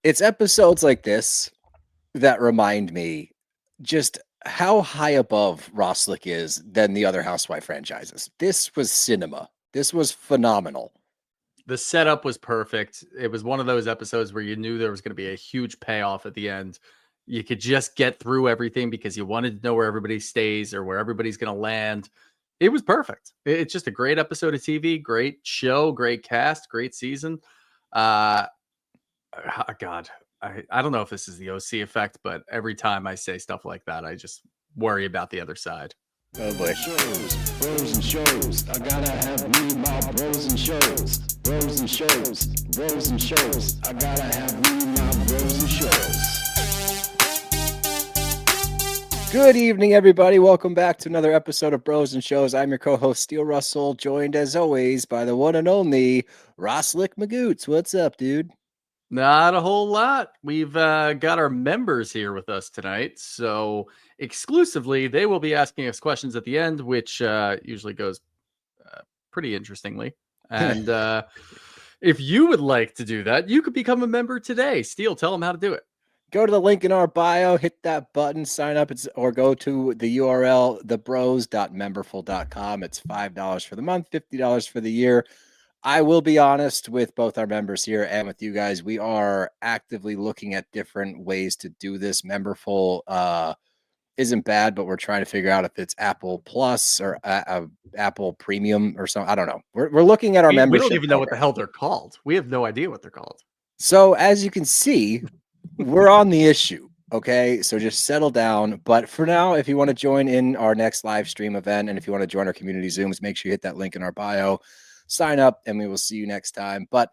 It's episodes like this that remind me just how high above RHOSLC is than the other Housewife franchises. This was cinema. This was phenomenal. The setup was perfect. It was one of those episodes where you knew there was going to be a huge payoff at the end. You could just get through everything because you wanted to know where everybody stays or where everybody's going to land. It was perfect. It's just a great episode of TV, great show, great cast, great season. God, I don't know if this is the OC effect, but every time I say stuff like that, I just worry about the other side. Oh boy. Shows, bros and shows. I gotta have me my bros and shows. Bros and shows, bros and shows. I gotta have me my bros and shows. Good evening, everybody. Welcome back to another episode of Bros and Shows. I'm your co-host, Steel Russell, joined as always by the one and only RHOSLC Magoots. What's up, dude? Not a whole lot. We've got our members here with us tonight. So exclusively, they will be asking us questions at the end, which usually goes pretty interestingly. And if you would like to do that, you could become a member today. Steel, tell them how to do it. Go to the link in our bio, hit that button, sign up, or go to the URL, thebros.memberful.com. It's $5 for the month, $50 for the year. I will be honest with both our members here and with you guys. We are actively looking at different ways to do this. Memberful isn't bad, but we're trying to figure out if it's Apple Plus or Apple Premium or something. I don't know. We're looking at our membership. We don't even know what the hell they're called. We have no idea what they're called. So as you can see, we're on the issue. Okay, so just settle down. But for now, if you want to join in our next live stream event, and if you want to join our community Zooms, make sure you hit that link in our bio. Sign up, and we will see you next time. But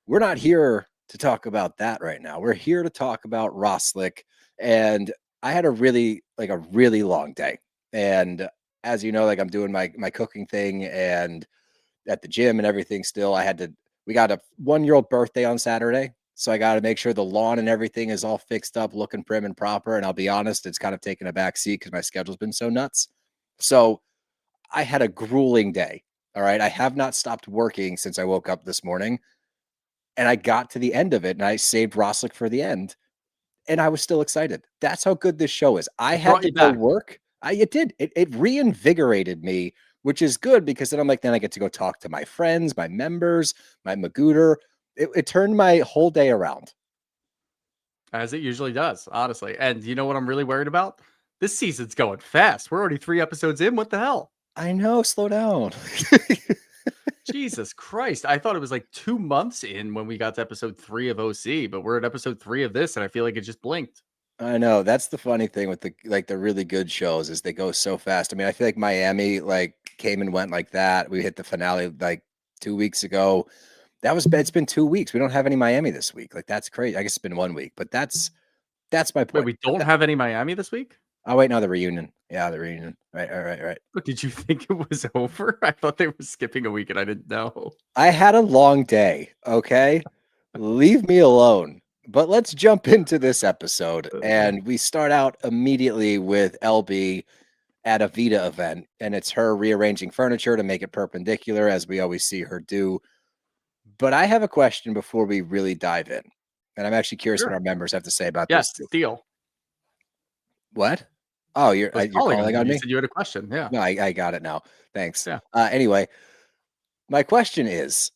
we're not here to talk about that right now. We're here to talk about RHOSLC. And I had a really long day. And as you know, I'm doing my cooking thing and at the gym and everything still. We got a 1-year-old birthday on Saturday. So I got to make sure the lawn and everything is all fixed up, looking prim and proper. And I'll be honest, it's kind of taken a back seat because my schedule's been so nuts. So I had a grueling day. All right. I have not stopped working since I woke up this morning. And I got to the end of it and I saved RHOSLC for the end. And I was still excited. That's how good this show is. I had to go work. It did. It reinvigorated me, which is good because then I get to go talk to my friends, my members, my Magooter. It turned my whole day around. As it usually does, honestly. And you know what I'm really worried about? This season's going fast. We're already 3 episodes in. What the hell? I know. Slow down. Jesus Christ. I thought it was like 2 months in when we got to episode 3 of OC, but we're at episode 3 of this, and I feel like it just blinked. I know. That's the funny thing with the really good shows is they go so fast. I mean, I feel like Miami came and went like that. We hit the finale 2 weeks ago. It's been 2 weeks. We don't have any Miami this week. That's crazy. I guess it's been 1 week, but that's my point. Wait, we don't have any Miami this week? Oh, wait, no, the reunion. Yeah, the reunion. Right. But did you think it was over? I thought they were skipping a week and I didn't know. I had a long day, okay? Leave me alone. But let's jump into this episode. And we start out immediately with LB at a Vita event. And it's her rearranging furniture to make it perpendicular, as we always see her do. But I have a question before we really dive in. And I'm actually curious what our members have to say about this. Yes, Steel. What? Oh, you're calling on me? You said you had a question. Yeah. No, I got it now. Thanks. Yeah. Anyway, my question is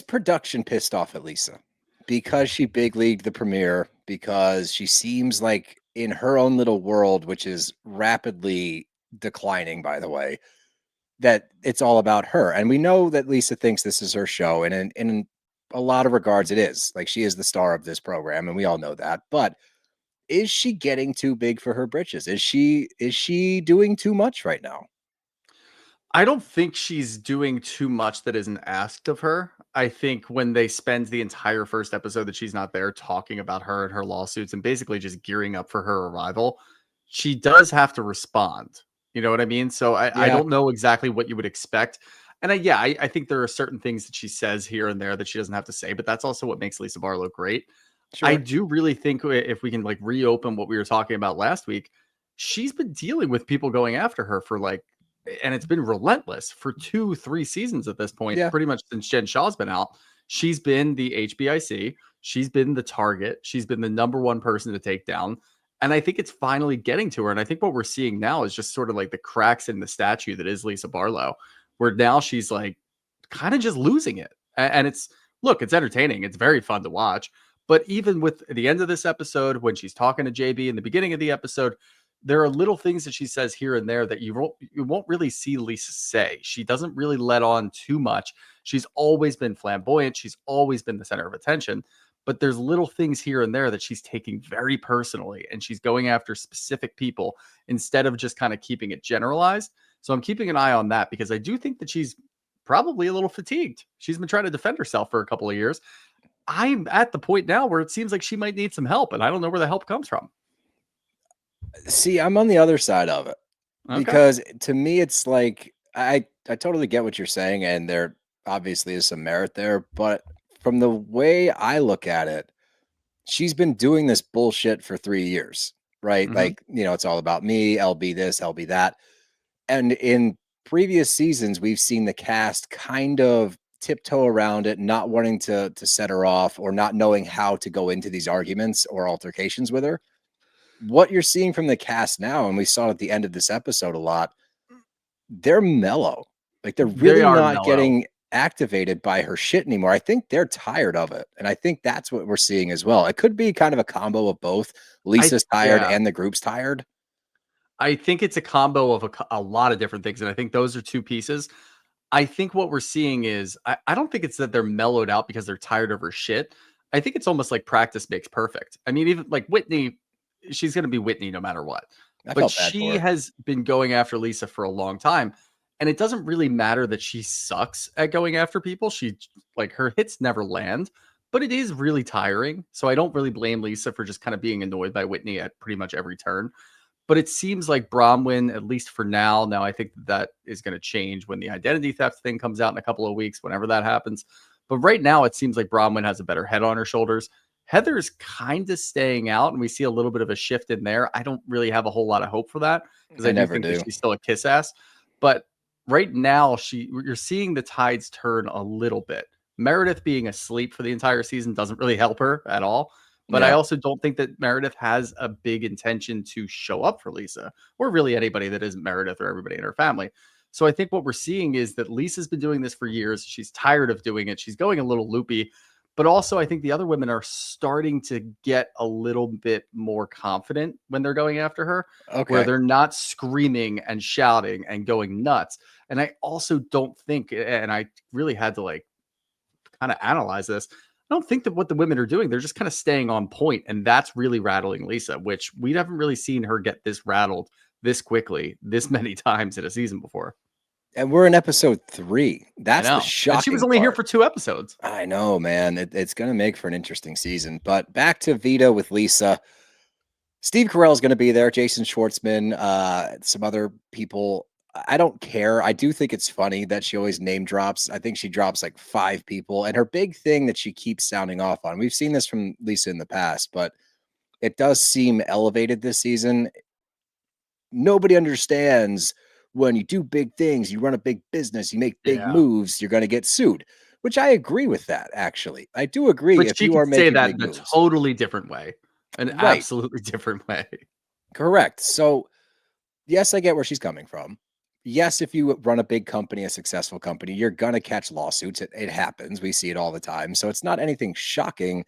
production pissed off at Lisa? Because she big leagued the premiere, because she seems like in her own little world, which is rapidly declining, by the way, that it's all about her. And we know that Lisa thinks this is her show. And in a lot of regards, it is. She is the star of this program, and we all know that. But is she getting too big for her britches? Is she doing too much right now? I don't think she's doing too much that isn't asked of her. I think when they spend the entire first episode that she's not there talking about her and her lawsuits and basically just gearing up for her arrival, she does have to respond. You know what I mean? So I don't know exactly what you would expect. And I think there are certain things that she says here and there that she doesn't have to say, but that's also what makes Lisa Barlow great. Sure. I do really think if we can reopen what we were talking about last week, she's been dealing with people going after her for and it's been relentless for 2-3 seasons at this point, pretty much since Jen Shaw's been out. She's been the HBIC. She's been the target. She's been the number one person to take down. And I think it's finally getting to her. And I think what we're seeing now is just sort of like the cracks in the statue that is Lisa Barlow, where now she's like kind of just losing it. And it's, look, it's entertaining. It's very fun to watch. But even with the end of this episode, when she's talking to JB in the beginning of the episode, there are little things that she says here and there that you won't really see Lisa say. She doesn't really let on too much. She's always been flamboyant. She's always been the center of attention. But there's little things here and there that she's taking very personally, and she's going after specific people instead of just kind of keeping it generalized. So I'm keeping an eye on that because I do think that she's probably a little fatigued. She's been trying to defend herself for a couple of years. I'm at the point now where it seems like she might need some help, and I don't know where the help comes from. See, I'm on the other side of it because to me, it's like I totally get what you're saying, and there obviously is some merit there. But from the way I look at it, she's been doing this bullshit for 3 years, right? Mhm. Like, it's all about me, LB this, LB that. And in previous seasons, we've seen the cast kind of tiptoe around it, not wanting to set her off or not knowing how to go into these arguments or altercations with her. What you're seeing from the cast now, and we saw at the end of this episode a lot, they're mellow. Like they're They really are not mellow. getting activated by her shit anymore. I think they're tired of it. And I think that's what we're seeing as well. It could be kind of a combo of both. Lisa's tired Yeah. and the group's tired. I think it's a combo of a lot of different things, and I think those are two pieces. I think what we're seeing is I don't think it's that they're mellowed out because they're tired of her shit. I think it's almost like practice makes perfect. I mean, even like Whitney, she's going to be Whitney no matter what. I But felt bad for she her. has been going after Lisa for a long time. And it doesn't really matter that she sucks at going after people. She, like, her hits never land, but it is really tiring. So I don't really blame Lisa for just kind of being annoyed by Whitney at pretty much every turn. But it seems like Bronwyn, at least for now, I think that is going to change when the identity theft thing comes out in a couple of weeks, whenever that happens. But right now, it seems like Bronwyn has a better head on her shoulders. Heather's kind of staying out, and we see a little bit of a shift in there. I don't really have a whole lot of hope for that because I I do never think do. that she's still a kiss ass. But right now, you're seeing the tides turn a little bit. Meredith being asleep for the entire season doesn't really help her at all. But I Yeah. also don't think that Meredith has a big intention to show up for Lisa or really anybody that isn't Meredith or everybody in her family. So I think what we're seeing is that Lisa's been doing this for years. She's tired of doing it. She's going a little loopy. But also, I think the other women are starting to get a little bit more confident when they're going after her, where Okay. they're not screaming and shouting and going nuts. And I also don't think, and I really had to like kind of analyze this. I don't think that what the women are doing, they're just kind of staying on point, and that's really rattling Lisa, which we haven't really seen her get this rattled this quickly, this many times in a season before. And we're in episode 3. I That's the know. And she was shocking only here part. for 2 episodes. I know, man. It's going to make for an interesting season. But back to Vita with Lisa. Steve Carell's going to be there. Jason Schwartzman, some other people. I don't care. I do think it's funny that she always name drops. I think she drops like 5 people. And her big thing that she keeps sounding off on, we've seen this from Lisa in the past, but it does seem elevated this season. Nobody understands when you do big things, you run a big business, you make big Yeah. moves, you're going to get sued, which I agree with that, actually. I do agree But if she you are could say making that big in a moves. totally different way, an Right. absolutely different way. Correct. So, yes, I get where she's coming from. Yes, if you run a big company, a successful company, you're going to catch lawsuits. It happens. We see it all the time. So, it's not anything shocking.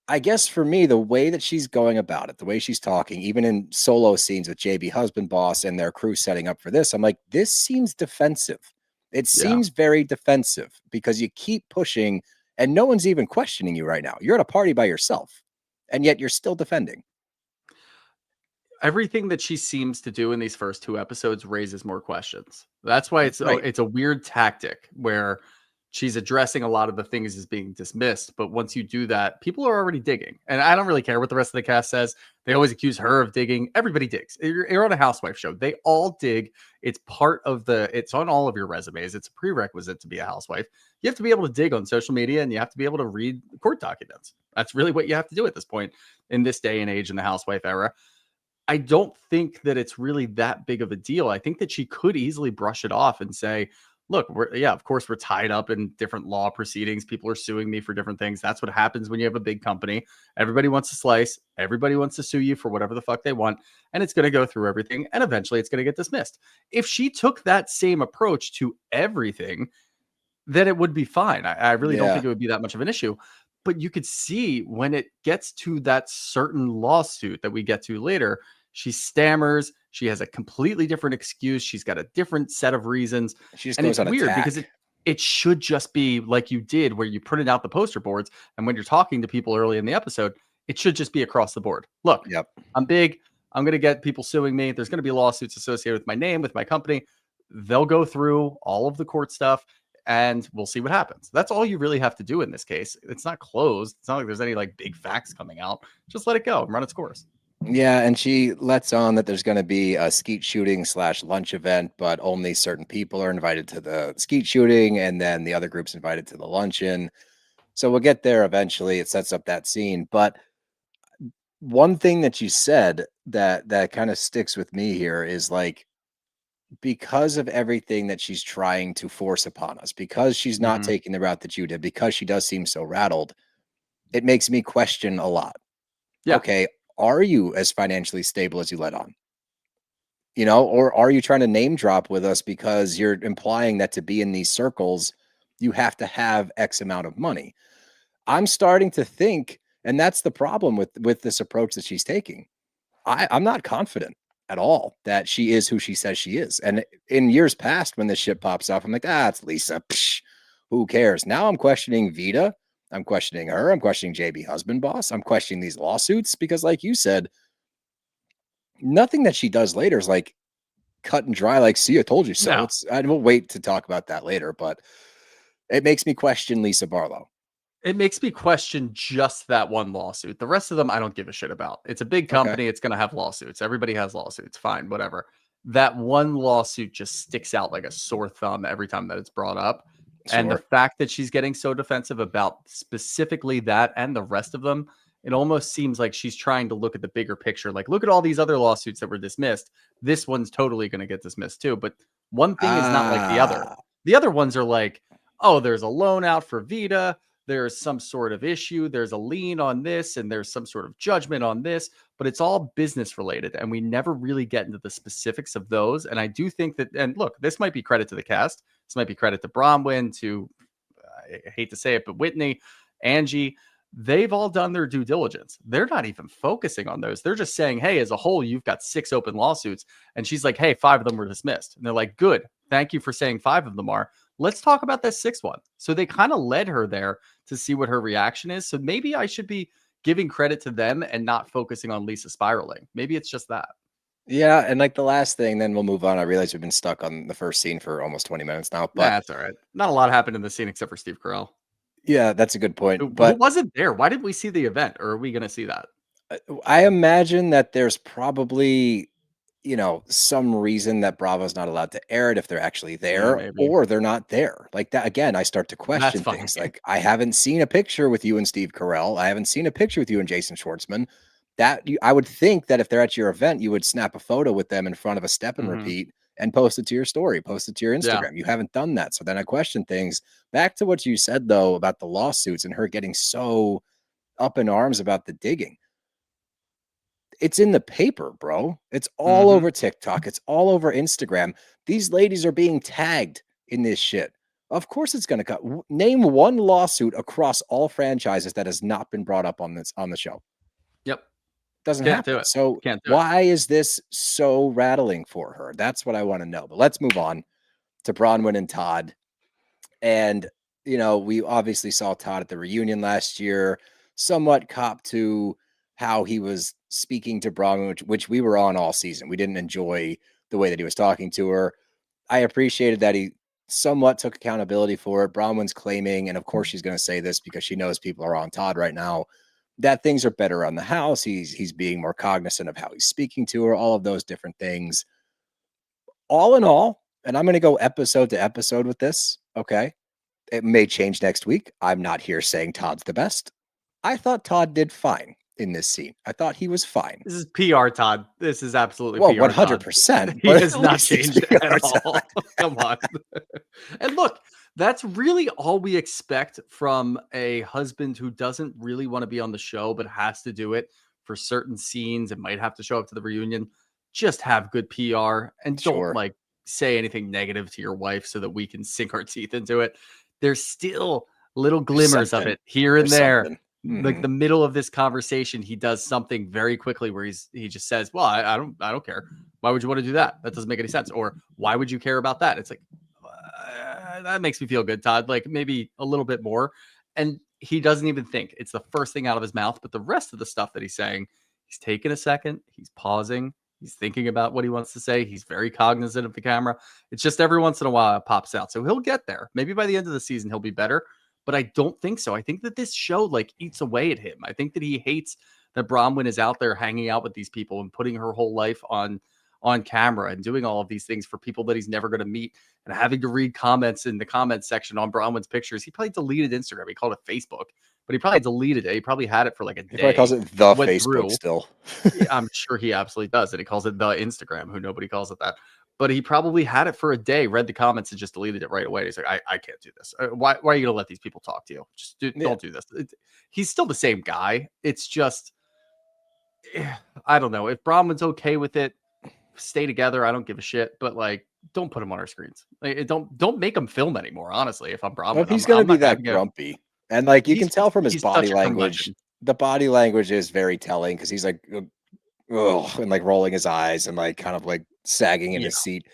I guess for me, the way that she's going about it, the way she's talking, even in solo scenes with JB Husband Boss and their crew setting up for this, I'm like, this seems defensive. It Yeah. seems very defensive because you keep pushing and no one's even questioning you right now. You're at a party by yourself and yet you're still defending. Everything that she seems to do in these first 2 episodes raises more questions. That's why Right. it's a weird tactic where she's addressing a lot of the things as being dismissed, but once you do that, people are already digging. And I don't really care what the rest of the cast says. They always accuse her of digging. Everybody digs. You're on a housewife show. They all dig. It's part of it's on all of your resumes. It's a prerequisite to be a housewife. You have to be able to dig on social media and you have to be able to read court documents. That's really what you have to do at this point in this day and age in the housewife era. I don't think that it's really that big of a deal. I think that she could easily brush it off and say, look, of course we're tied up in different law proceedings. People are suing me for different things. That's what happens when you have a big company. Everybody wants a slice. Everybody wants to sue you for whatever the fuck they want. And it's going to go through everything. And eventually it's going to get dismissed. If she took that same approach to everything, then it would be fine. I really don't think it would be that much of an issue. But you could see when it gets to that certain lawsuit that we get to later, she stammers. She has a completely different excuse. She's got a different set of reasons. She just And goes it's on weird attack. because it should just be like you did where you printed out the poster boards. And when you're talking to people early in the episode, it should just be across the board. Look, Yep. I'm big. I'm going to get people suing me. There's going to be lawsuits associated with my name, with my company. They'll go through all of the court stuff and we'll see what happens. That's all you really have to do in this case. It's not closed. It's not like there's any like big facts coming out. Just let it go and run its course. Yeah, and she lets on that there's going to be a skeet shooting / lunch event, but only certain people are invited to the skeet shooting, and then the other group's invited to the luncheon. So we'll get there eventually. It sets up that scene. But one thing that you said that kind of sticks with me here is like, because of everything that she's trying to force upon us, because she's not taking the route that you did, because she does seem so rattled, it makes me question a lot. Yeah. Okay, are you as financially stable as you let on? You know, or are you trying to name drop with us because you're implying that to be in these circles, you have to have X amount of money? I'm starting to think, and that's the problem with this approach that she's taking. I'm not confident at all that she is who she says she is. And in years past, when this shit pops off, I'm like, it's Lisa. Psh, who cares? Now I'm questioning Vita. I'm questioning her. I'm questioning JB Husband Boss. I'm questioning these lawsuits because, like you said, nothing that she does later is like cut and dry. Like, see, I told you so. No. I will wait to talk about that later, but it makes me question Lisa Barlow. It makes me question just that one lawsuit. The rest of them, I don't give a shit about. It's a big company. It's going to have lawsuits. Everybody has lawsuits. Fine, whatever. That one lawsuit just sticks out like a sore thumb every time that it's brought up. And the fact that she's getting so defensive about specifically that and the rest of them, it almost seems like she's trying to look at the bigger picture. Like, look at all these other lawsuits that were dismissed. This one's totally going to get dismissed too. But one thing is not like the other. The other ones are like, oh, there's a loan out for Vita. There's some sort of issue. There's a lien on this and there's some sort of judgment on this, but it's all business related. And we never really get into the specifics of those. And I do think that, and look, this might be credit to the cast. This might be credit to Bronwyn, to, I hate to say it, but Whitney, Angie, they've all done their due diligence. They're not even focusing on those. They're just saying, hey, as a whole, you've got 6 open lawsuits. And she's like, hey, 5 of them were dismissed. And they're like, good. Thank you for saying 5 of them are. Let's talk about that 6th one. So they kind of led her there to see what her reaction is. So maybe I should be giving credit to them and not focusing on Lisa spiraling. Maybe it's just that. Yeah, and like the last thing, then we'll move on. I realize we've been stuck on the first scene for almost 20 minutes now, but that's all right. Not a lot happened in the scene except for Steve Carell. Yeah, that's a good point. Who But wasn't there? Why didn't we see the event? Or are we going to see that? I imagine that there's probably, some reason that Bravo's not allowed to air it if they're actually there, or they're not there. Like that again, I start to question things. Like, I haven't seen a picture with you and Steve Carell. I haven't seen a picture with you and Jason Schwartzman. I would think that if they're at your event, you would snap a photo with them in front of a step and repeat and post it to your story, post it to your Instagram. You haven't done that. So then I question things. Back to what you said, though, about the lawsuits and her getting so up in arms about the digging. It's in the paper, bro. It's all over TikTok. It's all over Instagram. These ladies are being tagged in this shit. Of course it's going to cut. Name one lawsuit across all franchises that has not been brought up on the show. Yep. Doesn't happen. So why is this so rattling for her? That's what I want to know. But let's move on to Bronwyn and Todd. And, we obviously saw Todd at the reunion last year, somewhat cop to how he was speaking to Bronwyn, which we were on all season. We didn't enjoy the way that he was talking to her. I appreciated that he somewhat took accountability for it. Bronwyn's claiming, and of course she's going to say this because she knows people are on Todd right now, that things are better on the house. He's being more cognizant of how he's speaking to her, all of those different things. All in all, and I'm going to go episode to episode with this, okay? It may change next week. I'm not here saying Todd's the best. I thought Todd did fine in this scene. I thought he was fine. This is PR, Todd. This is absolutely Well, PR, Todd. 100%. He but has at not least it's changed PR, at all. Todd. Come on. And look, that's really all we expect from a husband who doesn't really want to be on the show, but has to do it for certain scenes and might have to show up to the reunion. Just have good PR and Sure. don't like say anything negative to your wife so that we can sink our teeth into it. There's still little glimmers of something. it here and There's there. something. Like the middle of this conversation, he does something very quickly where he just says, "Well, I don't care. Why would you want to do that? That doesn't make any sense." Or why would you care about that? It's like that makes me feel good, Todd. Like maybe a little bit more. And he doesn't even think. It's the first thing out of his mouth. But the rest of the stuff that he's saying, he's taking a second, he's pausing, he's thinking about what he wants to say. He's very cognizant of the camera. It's just every once in a while it pops out. So he'll get there. Maybe by the end of the season he'll be better. But I don't think so. I think that this show like eats away at him. I think that he hates that Bronwyn is out there hanging out with these people and putting her whole life on camera and doing all of these things for people that he's never going to meet and having to read comments in the comments section on Bronwyn's pictures. He probably deleted Instagram. He called it Facebook, but he probably deleted it. He probably had it for like a day. He probably calls it the went Facebook through. still. Yeah, I'm sure he absolutely does. And he calls it the Instagram, who nobody calls it that. But he probably had it for a day, read the comments, and just deleted it right away. He's like, I can't do this. Why are you going to let these people talk to you? Just don't do this. He's still the same guy. It's just, I don't know. If Bronwyn's okay with it, stay together. I don't give a shit. But like, don't put him on our screens. Like, don't make him film anymore. Honestly, if I'm Bronwyn, Well, if he's going to be that grumpy, and like you can tell from his body language, the body language is very telling because he's like, oh, and like rolling his eyes and like kind of like sagging in his seat.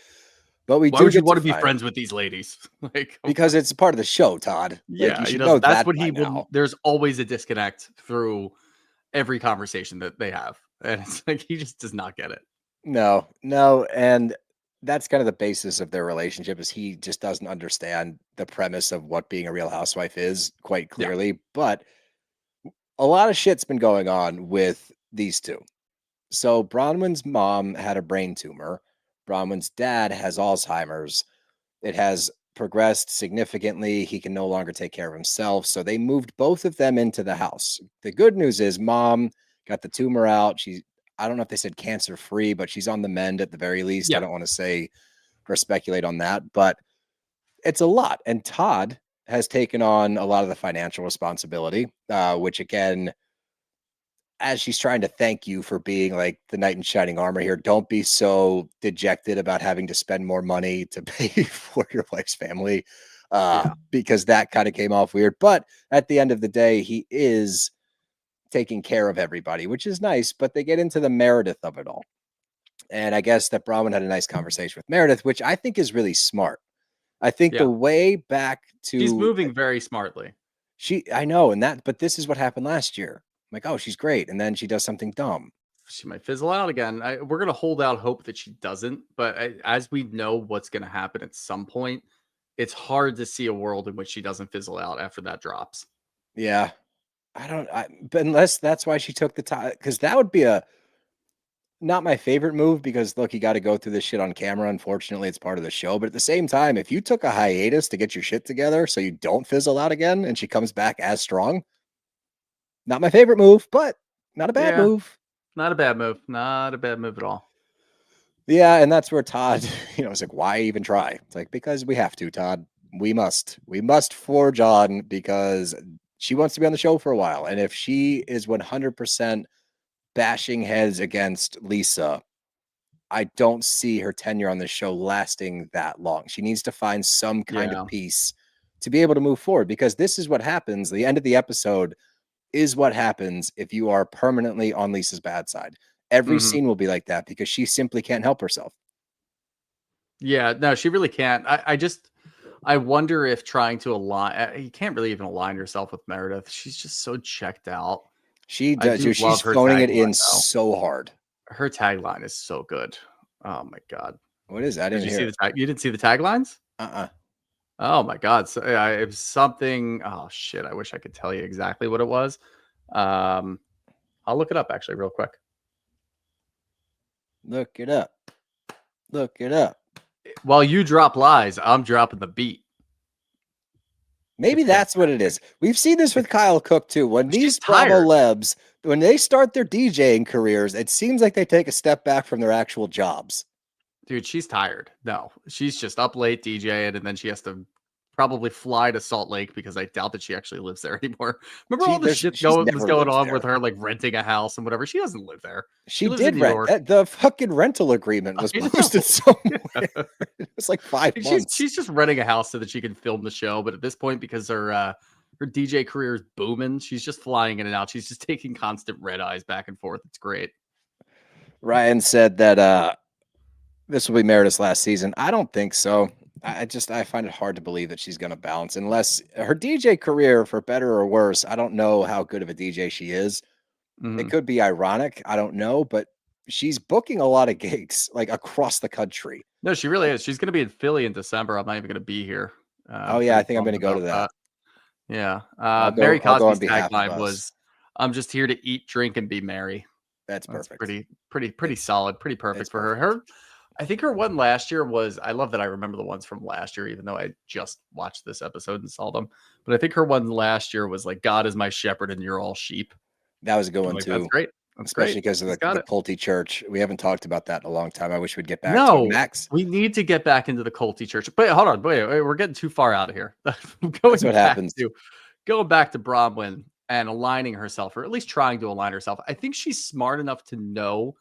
But why would you want to be friends with these ladies? Like, because it's part of the show, Todd. Yeah, like, you should know that's that what he now. will. There's always a disconnect through every conversation that they have, and it's like he just does not get it. No, and that's kind of the basis of their relationship is he just doesn't understand the premise of what being a Real Housewife is quite clearly. Yeah. But a lot of shit's been going on with these two. So Bronwyn's mom had a brain tumor. Bronwyn's dad has Alzheimer's. It has progressed significantly. He can no longer take care of himself. So they moved both of them into the house. The good news is mom got the tumor out. I don't know if they said cancer free, but she's on the mend at the very least. Yeah. I don't want to say or speculate on that, but it's a lot. And Todd has taken on a lot of the financial responsibility, which again, as she's trying to thank you for being like the knight in shining armor here, don't be so dejected about having to spend more money to pay for your wife's family, because that kind of came off weird. But at the end of the day, he is taking care of everybody, which is nice. But they get into the Meredith of it all. And I guess that Bronwyn had a nice conversation with Meredith, which I think is really smart. I think the way back to... She's moving very smartly. I know. But this is what happened last year. I'm like, oh, she's great. And then she does something dumb. She might fizzle out again. We're going to hold out hope that she doesn't. But as we know what's going to happen at some point, it's hard to see a world in which she doesn't fizzle out after that drops. Yeah. But unless that's why she took the time, because that would be not my favorite move because look, you got to go through this shit on camera. Unfortunately, it's part of the show. But at the same time, if you took a hiatus to get your shit together so you don't fizzle out again and she comes back as strong, not my favorite move, but not a bad move. Not a bad move. Not a bad move at all. Yeah, and that's where Todd, it's like, why even try? It's like, because we have to, Todd. We must forge on because she wants to be on the show for a while. And if she is 100% bashing heads against Lisa, I don't see her tenure on the show lasting that long. She needs to find some kind of peace to be able to move forward because this is what happens. The end of the episode is what happens if you are permanently on Lisa's bad side. Every scene will be like that because she simply can't help herself. Yeah, no, she really can't. I wonder if trying to align, you can't really even align yourself with Meredith. She's just so checked out. She does. She's phoning it in so hard. Her tagline is so good. Oh my God. What is that? Did you see the tag? You didn't see the taglines? Oh my God. So it was something. Oh shit. I wish I could tell you exactly what it was. I'll look it up actually real quick. Look it up. Look it up. While you drop lies, I'm dropping the beat. Maybe It's that's what it is. We've seen this with Kyle Cook too. When She's these Bravo tired. lebs, when they start their DJing careers, it seems like they take a step back from their actual jobs. Dude, she's tired. No, she's just up late DJing, and then she has to probably fly to Salt Lake because I doubt that she actually lives there anymore. Remember all the shit She's was never going lived on there. with her, like renting a house and whatever. She doesn't live there. She lives in did New rent York. that. The fucking rental agreement was I know. posted somewhere. It was like 5 months. She's just renting a house so that she can film the show. But at this point, because her DJ career is booming, she's just flying in and out. She's just taking constant red eyes back and forth. It's great. Ryan said that this will be Meredith's last season. I don't think so. I find it hard to believe that she's going to bounce unless her DJ career, for better or worse. I don't know how good of a DJ she is. It could be ironic. I don't know, but she's booking a lot of gigs like across the country. No, she really is. She's going to be in Philly in December. I'm not even going to be here. Oh yeah, I think I'm going to go to that. Yeah. I'll Mary go on Cosby's behalf of tagline us. was, "I'm just here to eat, drink, and be merry." That's That's perfect. pretty solid, pretty perfect It's for her. I think her one last year was, I love that I remember the ones from last year, even though I just watched this episode and saw them. But I think her one last year was like, "God is my shepherd and you're all sheep." That was a good I'm one like, too. that's great. That's Especially great. because of She's the got it. culty church. We haven't talked about that in a long time. I wish we'd get back to it. No, Max, we need to get back into the culty church. But hold on, wait, we're getting too far out of here. that's what happens. Going back to Bronwyn and aligning herself, or at least trying to align herself. I think she's smart enough to know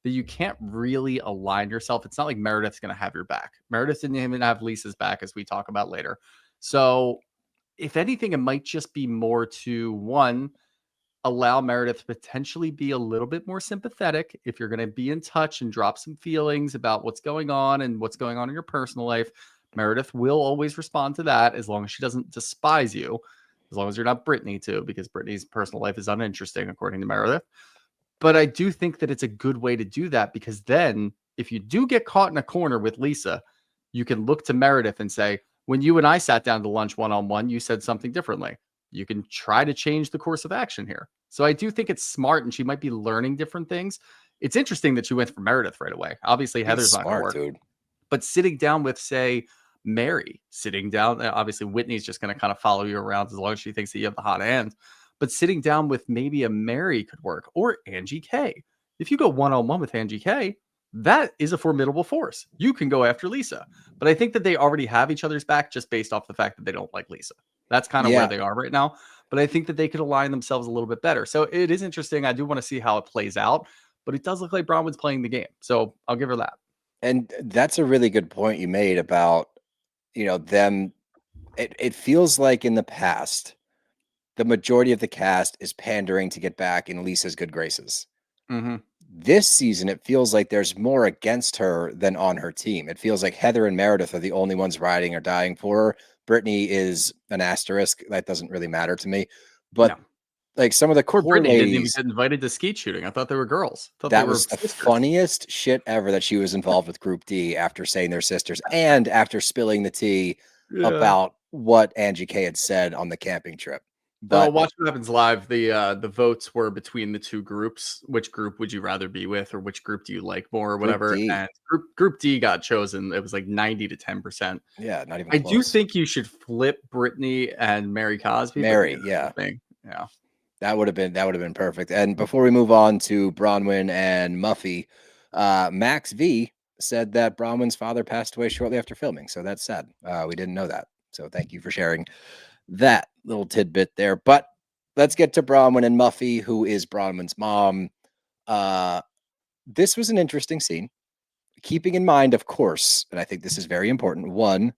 that you can't really align yourself. It's not like Meredith's going to have your back. Meredith didn't even have Lisa's back, as we talk about later. So, if anything, it might just be more to one, allow Meredith to potentially be a little bit more sympathetic. If you're going to be in touch and drop some feelings about what's going on and what's going on in your personal life, Meredith will always respond to that as long as she doesn't despise you, as long as you're not Brittany too, because Brittany's personal life is uninteresting according to Meredith. But I do think that it's a good way to do that, because then if you do get caught in a corner with Lisa, you can look to Meredith and say, "When you and I sat down to lunch one-on-one, you said something differently. You can try to change the course of action here." So I do think it's smart, and she might be learning different things. It's interesting that she went for Meredith right away. Obviously, Heather's not going to work. Dude. But sitting down with, say, Mary, sitting down, obviously Whitney's just going to kind of follow you around as long as she thinks that you have the hot hand. But sitting down with maybe a Mary could work, or Angie K. If you go one-on-one with Angie K, that is a formidable force. You can go after Lisa. But I think that they already have each other's back just based off the fact that they don't like Lisa. That's kind of where they are right now. But I think that they could align themselves a little bit better. So it is interesting. I do want to see how it plays out. But it does look like Bronwyn's playing the game. So I'll give her that. And that's a really good point you made about, them. It feels like in the past, the majority of the cast is pandering to get back in Lisa's good graces. Mm-hmm. This season, it feels like there's more against her than on her team. It feels like Heather and Meredith are the only ones riding or dying for her. Brittany is an asterisk. That doesn't really matter to me. But like some of the core Brittany ladies, didn't even get invited to skeet shooting. I thought they were girls. That was the funniest shit ever, that she was involved with Group D after saying they're sisters and after spilling the tea about what Angie K had said on the camping trip. But Watch What Happens Live. The votes were between the two groups. Which group would you rather be with, or which group do you like more, or whatever? Group D. And Group D got chosen. It was like 90 to 10%. Yeah, not even I close. do think you should flip Brittany and Mary Cosby. Mary, yeah. That would have been perfect. And before we move on to Bronwyn and Muffy, Max V said that Bronwyn's father passed away shortly after filming. So that's sad. We didn't know that. So thank you for sharing that little tidbit there. But let's get to Bronwyn and Muffy, who is Bronwyn's mom. This was an interesting scene. Keeping in mind, of course, and I think this is very important. One,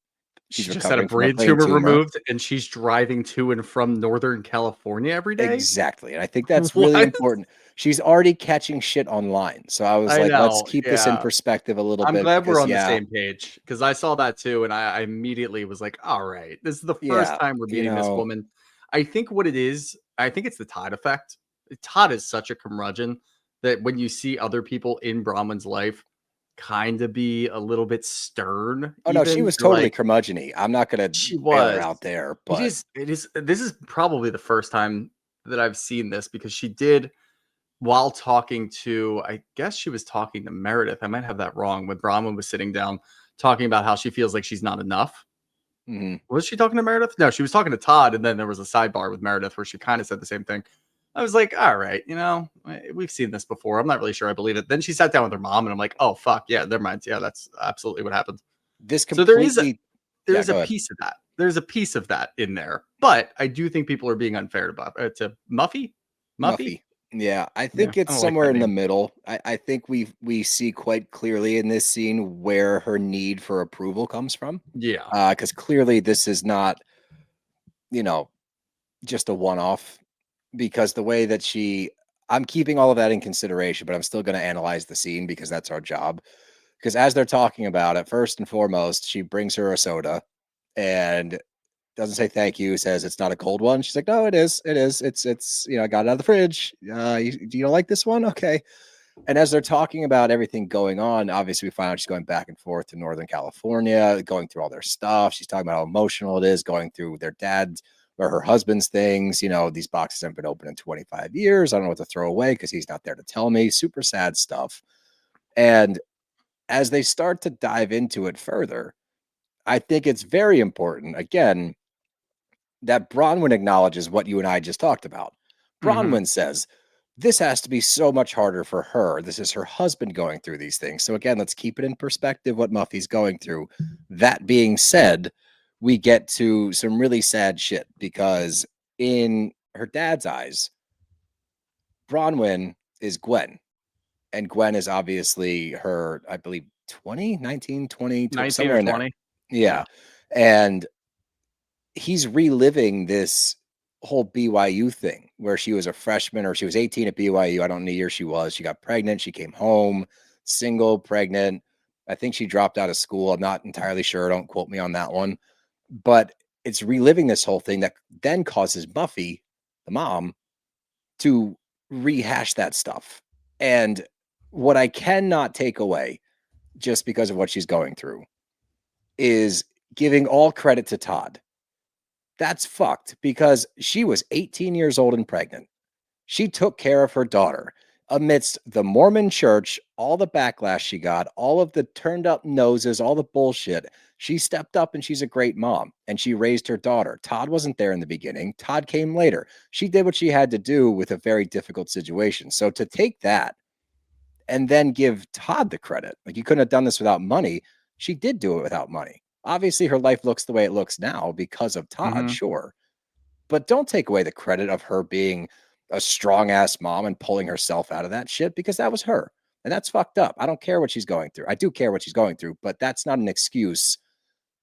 she just had a brain tumor removed, and she's driving to and from Northern California every day. Exactly. And I think that's really important. She's already catching shit online. So I was let's keep this in perspective a little bit. I'm glad we're on the same page, because I saw that too. And I immediately was like, all right, this is the first time we're meeting this woman. I think what it is, I think it's the Todd effect. Todd is such a curmudgeon that when you see other people in Bronwyn's life kind of be a little bit stern. Oh no, she was totally curmudgeon-y. I'm not gonna bail her out there, but it is this is probably the first time that I've seen this, because she did, while talking to, I guess she was talking to Meredith. I might have that wrong, when Bronwyn was sitting down talking about how she feels like she's not enough. Mhm. Was she talking to Meredith? No, she was talking to Todd, and then there was a sidebar with Meredith where she kind of said the same thing. I was like, all right, we've seen this before. I'm not really sure I believe it. Then she sat down with her mom, and I'm like, oh fuck, yeah, never mind. Yeah, that's absolutely what happened. This So there is completely Yeah, a go ahead. piece of that. There's a piece of that in there, but I do think people are being unfair to Muffy. Muffy. Muffy. Yeah, I Yeah, think I it's don't like somewhere that in the name. middle. I think we see quite clearly in this scene where her need for approval comes from. Yeah. Because clearly this is not, you know, just a one-off. Because the way that I'm keeping all of that in consideration, but I'm still going to analyze the scene because that's our job. Because as they're talking about it, first and foremost, she brings her a soda and doesn't say thank you, says it's not a cold one. She's like, no, it is. It is. It's, I got it out of the fridge. Do you don't like this one? Okay. And as they're talking about everything going on, obviously we find out she's going back and forth to Northern California, going through all their stuff. She's talking about how emotional it is, going through their dad's or her husband's things. These boxes haven't been open in 25 years. I don't know what to throw away because he's not there to tell me. Super sad stuff. And as they start to dive into it further, I think it's very important, again, that Bronwyn acknowledges what you and I just talked about. Hmm. Bronwyn says, this has to be so much harder for her. This is her husband going through these things. So again, let's keep it in perspective what Muffy's going through. That being said, we get to some really sad shit because in her dad's eyes, Bronwyn is Gwen. And Gwen is obviously her, I believe, 20, 19, 20, 19 somewhere or in there. 20. Yeah. Yeah. And he's reliving this whole BYU thing where she was a freshman or she was 18 at BYU. I don't know the year she was. She got pregnant. She came home, single, pregnant. I think she dropped out of school. I'm not entirely sure. Don't quote me on that one. But it's reliving this whole thing that then causes Buffy, the mom, to rehash that stuff. And what I cannot take away just because of what she's going through is giving all credit to Todd. That's fucked because she was 18 years old and pregnant. She took care of her daughter amidst the Mormon church, all the backlash she got, all of the turned up noses, all the bullshit. She stepped up and she's a great mom and she raised her daughter. Todd wasn't there in the beginning. Todd came later. She did what she had to do with a very difficult situation. So to take that and then give Todd the credit, like you couldn't have done this without money. She did do it without money. Obviously, her life looks the way it looks now because of Todd, Hmm. sure. But don't take away the credit of her being a strong ass mom and pulling herself out of that shit because that was her. And that's fucked up. I don't care what she's going through. I do care what she's going through, but that's not an excuse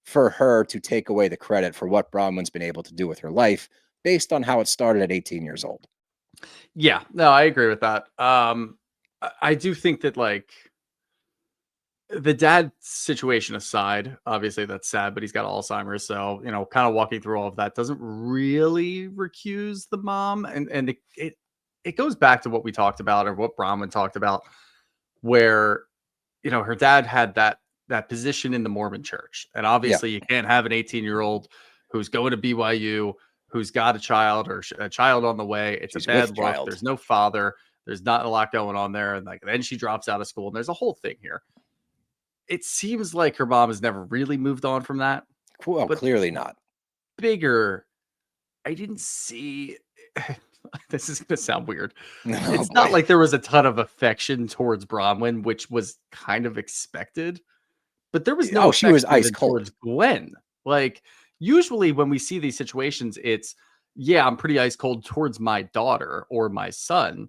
for her to take away the credit for what Bronwyn's been able to do with her life based on how it started at 18 years old. Yeah. No, I agree with that. I do think that the dad situation aside, obviously that's sad, but he's got Alzheimer's. So, kind of walking through all of that doesn't really recuse the mom. And it goes back to what we talked about or what Bronwyn talked about, where, her dad had that position in the Mormon church. And Yeah. obviously you can't have an 18-year-old who's going to BYU, who's got a child or a child on the way. It's a She's with bad look. child. There's no father. There's not a lot going on there. And then she drops out of school and there's a whole thing here. It seems like her mom has never really moved on from that. Well, But clearly not. bigger, I didn't see. This is going to sound weird. Oh It's not boy. like there was a ton of affection towards Bronwyn, which was kind of expected, but there was no Oh, she was affection ice even cold. towards Gwen. Like, usually when we see these situations, it's, yeah, I'm pretty ice cold towards my daughter or my son.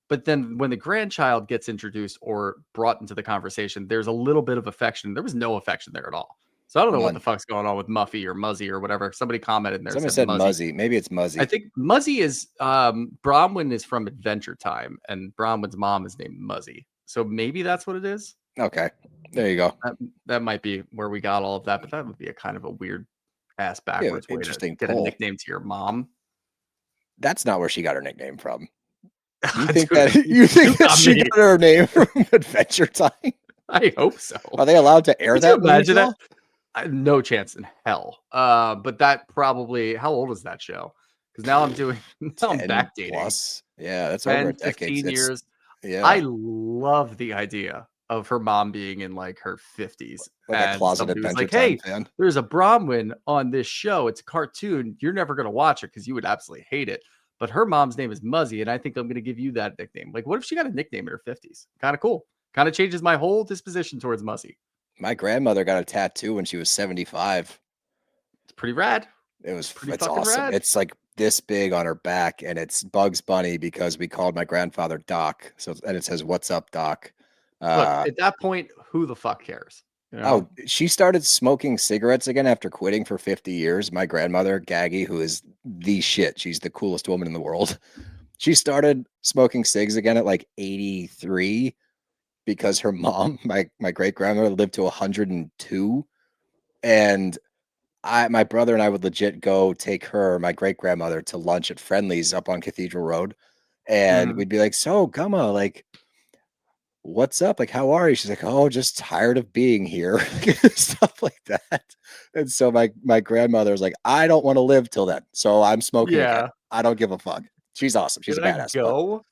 But then when the grandchild gets introduced or brought into the conversation, there's a little bit of affection. There was no affection there at all. So I don't know what the None. fuck's going on with Muffy or Muzzy or whatever. Somebody commented in there Someone said said Muzzy. Muzzy. Maybe it's I Muzzy. think Muzzy is Bronwyn is from Adventure Time, and Bronwyn's mom is named Muzzy. So maybe that's what it is. Okay. There you go. That might be where we got all of that, but that would be a kind of a weird ass Yeah, backwards way to interesting get a pull. nickname to your mom. That's not where she got her nickname from. You Dude, think that you got she me. got her name from Adventure Time? I hope so. Are they allowed to air Could you that movie imagine that? still? No chance in hell. But that probably, how old is that show? Because now I'm 10 backdating plus. Yeah, that's over 10, a decade. 15 years. I Yeah. love the idea of her mom being in like her 50s. Like a And closeted somebody was Adventure like, Time hey, fan. there's a Bronwyn on this show. It's a cartoon. You're never going to watch it because you would absolutely hate it. But her mom's name is Muzzy, and I think I'm going to give you that nickname. Like, what if she got a nickname in her 50s? Kind of cool. Kind of changes my whole disposition towards Muzzy. My grandmother got a tattoo when she was 75. It's pretty rad. It's fucking awesome. rad. It's like this big on her back, and it's Bugs Bunny because we called my grandfather Doc. So and it says, "What's up, Doc?" Look, at that point, who the fuck cares? You know? Oh, she started smoking cigarettes again after quitting for 50 years. My grandmother, Gaggy, who is the shit. She's the coolest woman in the world. She started smoking cigs again at like 83 because her mom, my great grandmother, lived to 102. And my brother and I would legit go take her, my great grandmother, to lunch at Friendly's up on Cathedral Road. And Mhm. we'd be like, "So, Gumma, like, what's up? Like, how are you?" She's like, "Oh, just tired of being here." Stuff like that. And so my grandmother was like, "I don't want to live till then. So I'm smoking again. Yeah. I don't give a fuck." She's awesome. She's Can a I badass. But go?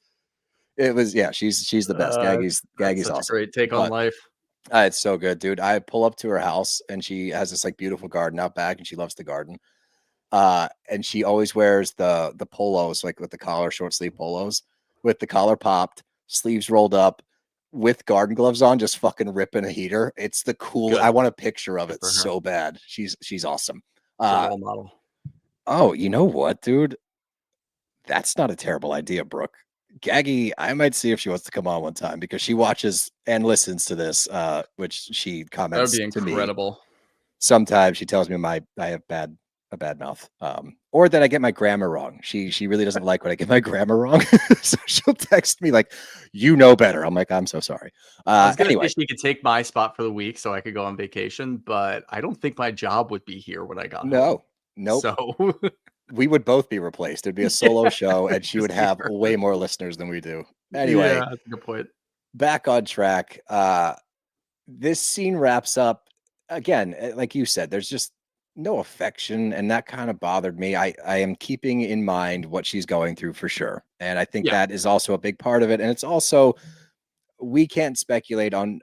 it was, yeah, she's the best. That's Gaggy's such a awesome. great take on But life. it's so good, dude. I pull up to her house and she has this like beautiful garden out back and she loves the garden. And she always wears the polos, like with the collar, short sleeve polos, with the collar popped, sleeves rolled up, with garden gloves on, just fucking ripping a heater. It's the cool. Good. I want a picture of Good it for her. so bad. She's awesome. It's a role model. Oh, you know what, dude? That's not a terrible idea, Brooke. Gaggy, I might see if she wants to come on one time because she watches and listens to this, which she That would comments be to me. incredible. Sometimes she tells me I have a bad mouth, or that I get my grammar wrong. She really doesn't like when I get my grammar wrong, so she'll text me like, "You know better." I'm like, "I'm so sorry." I was gonna Anyway, say she could take my spot for the week so I could go on vacation, but I don't think my job would be here when I got home. nope. So We would both be replaced. It'd be a solo show, and she just would have here. way more listeners than we do. Yeah, Anyway, that's a good point. back on track. This scene wraps up again, like you said, there's just no affection, and that kind of bothered me. I am keeping in mind what she's going through for sure, and I think Yeah. that is also a big part of it. And it's also, we can't speculate on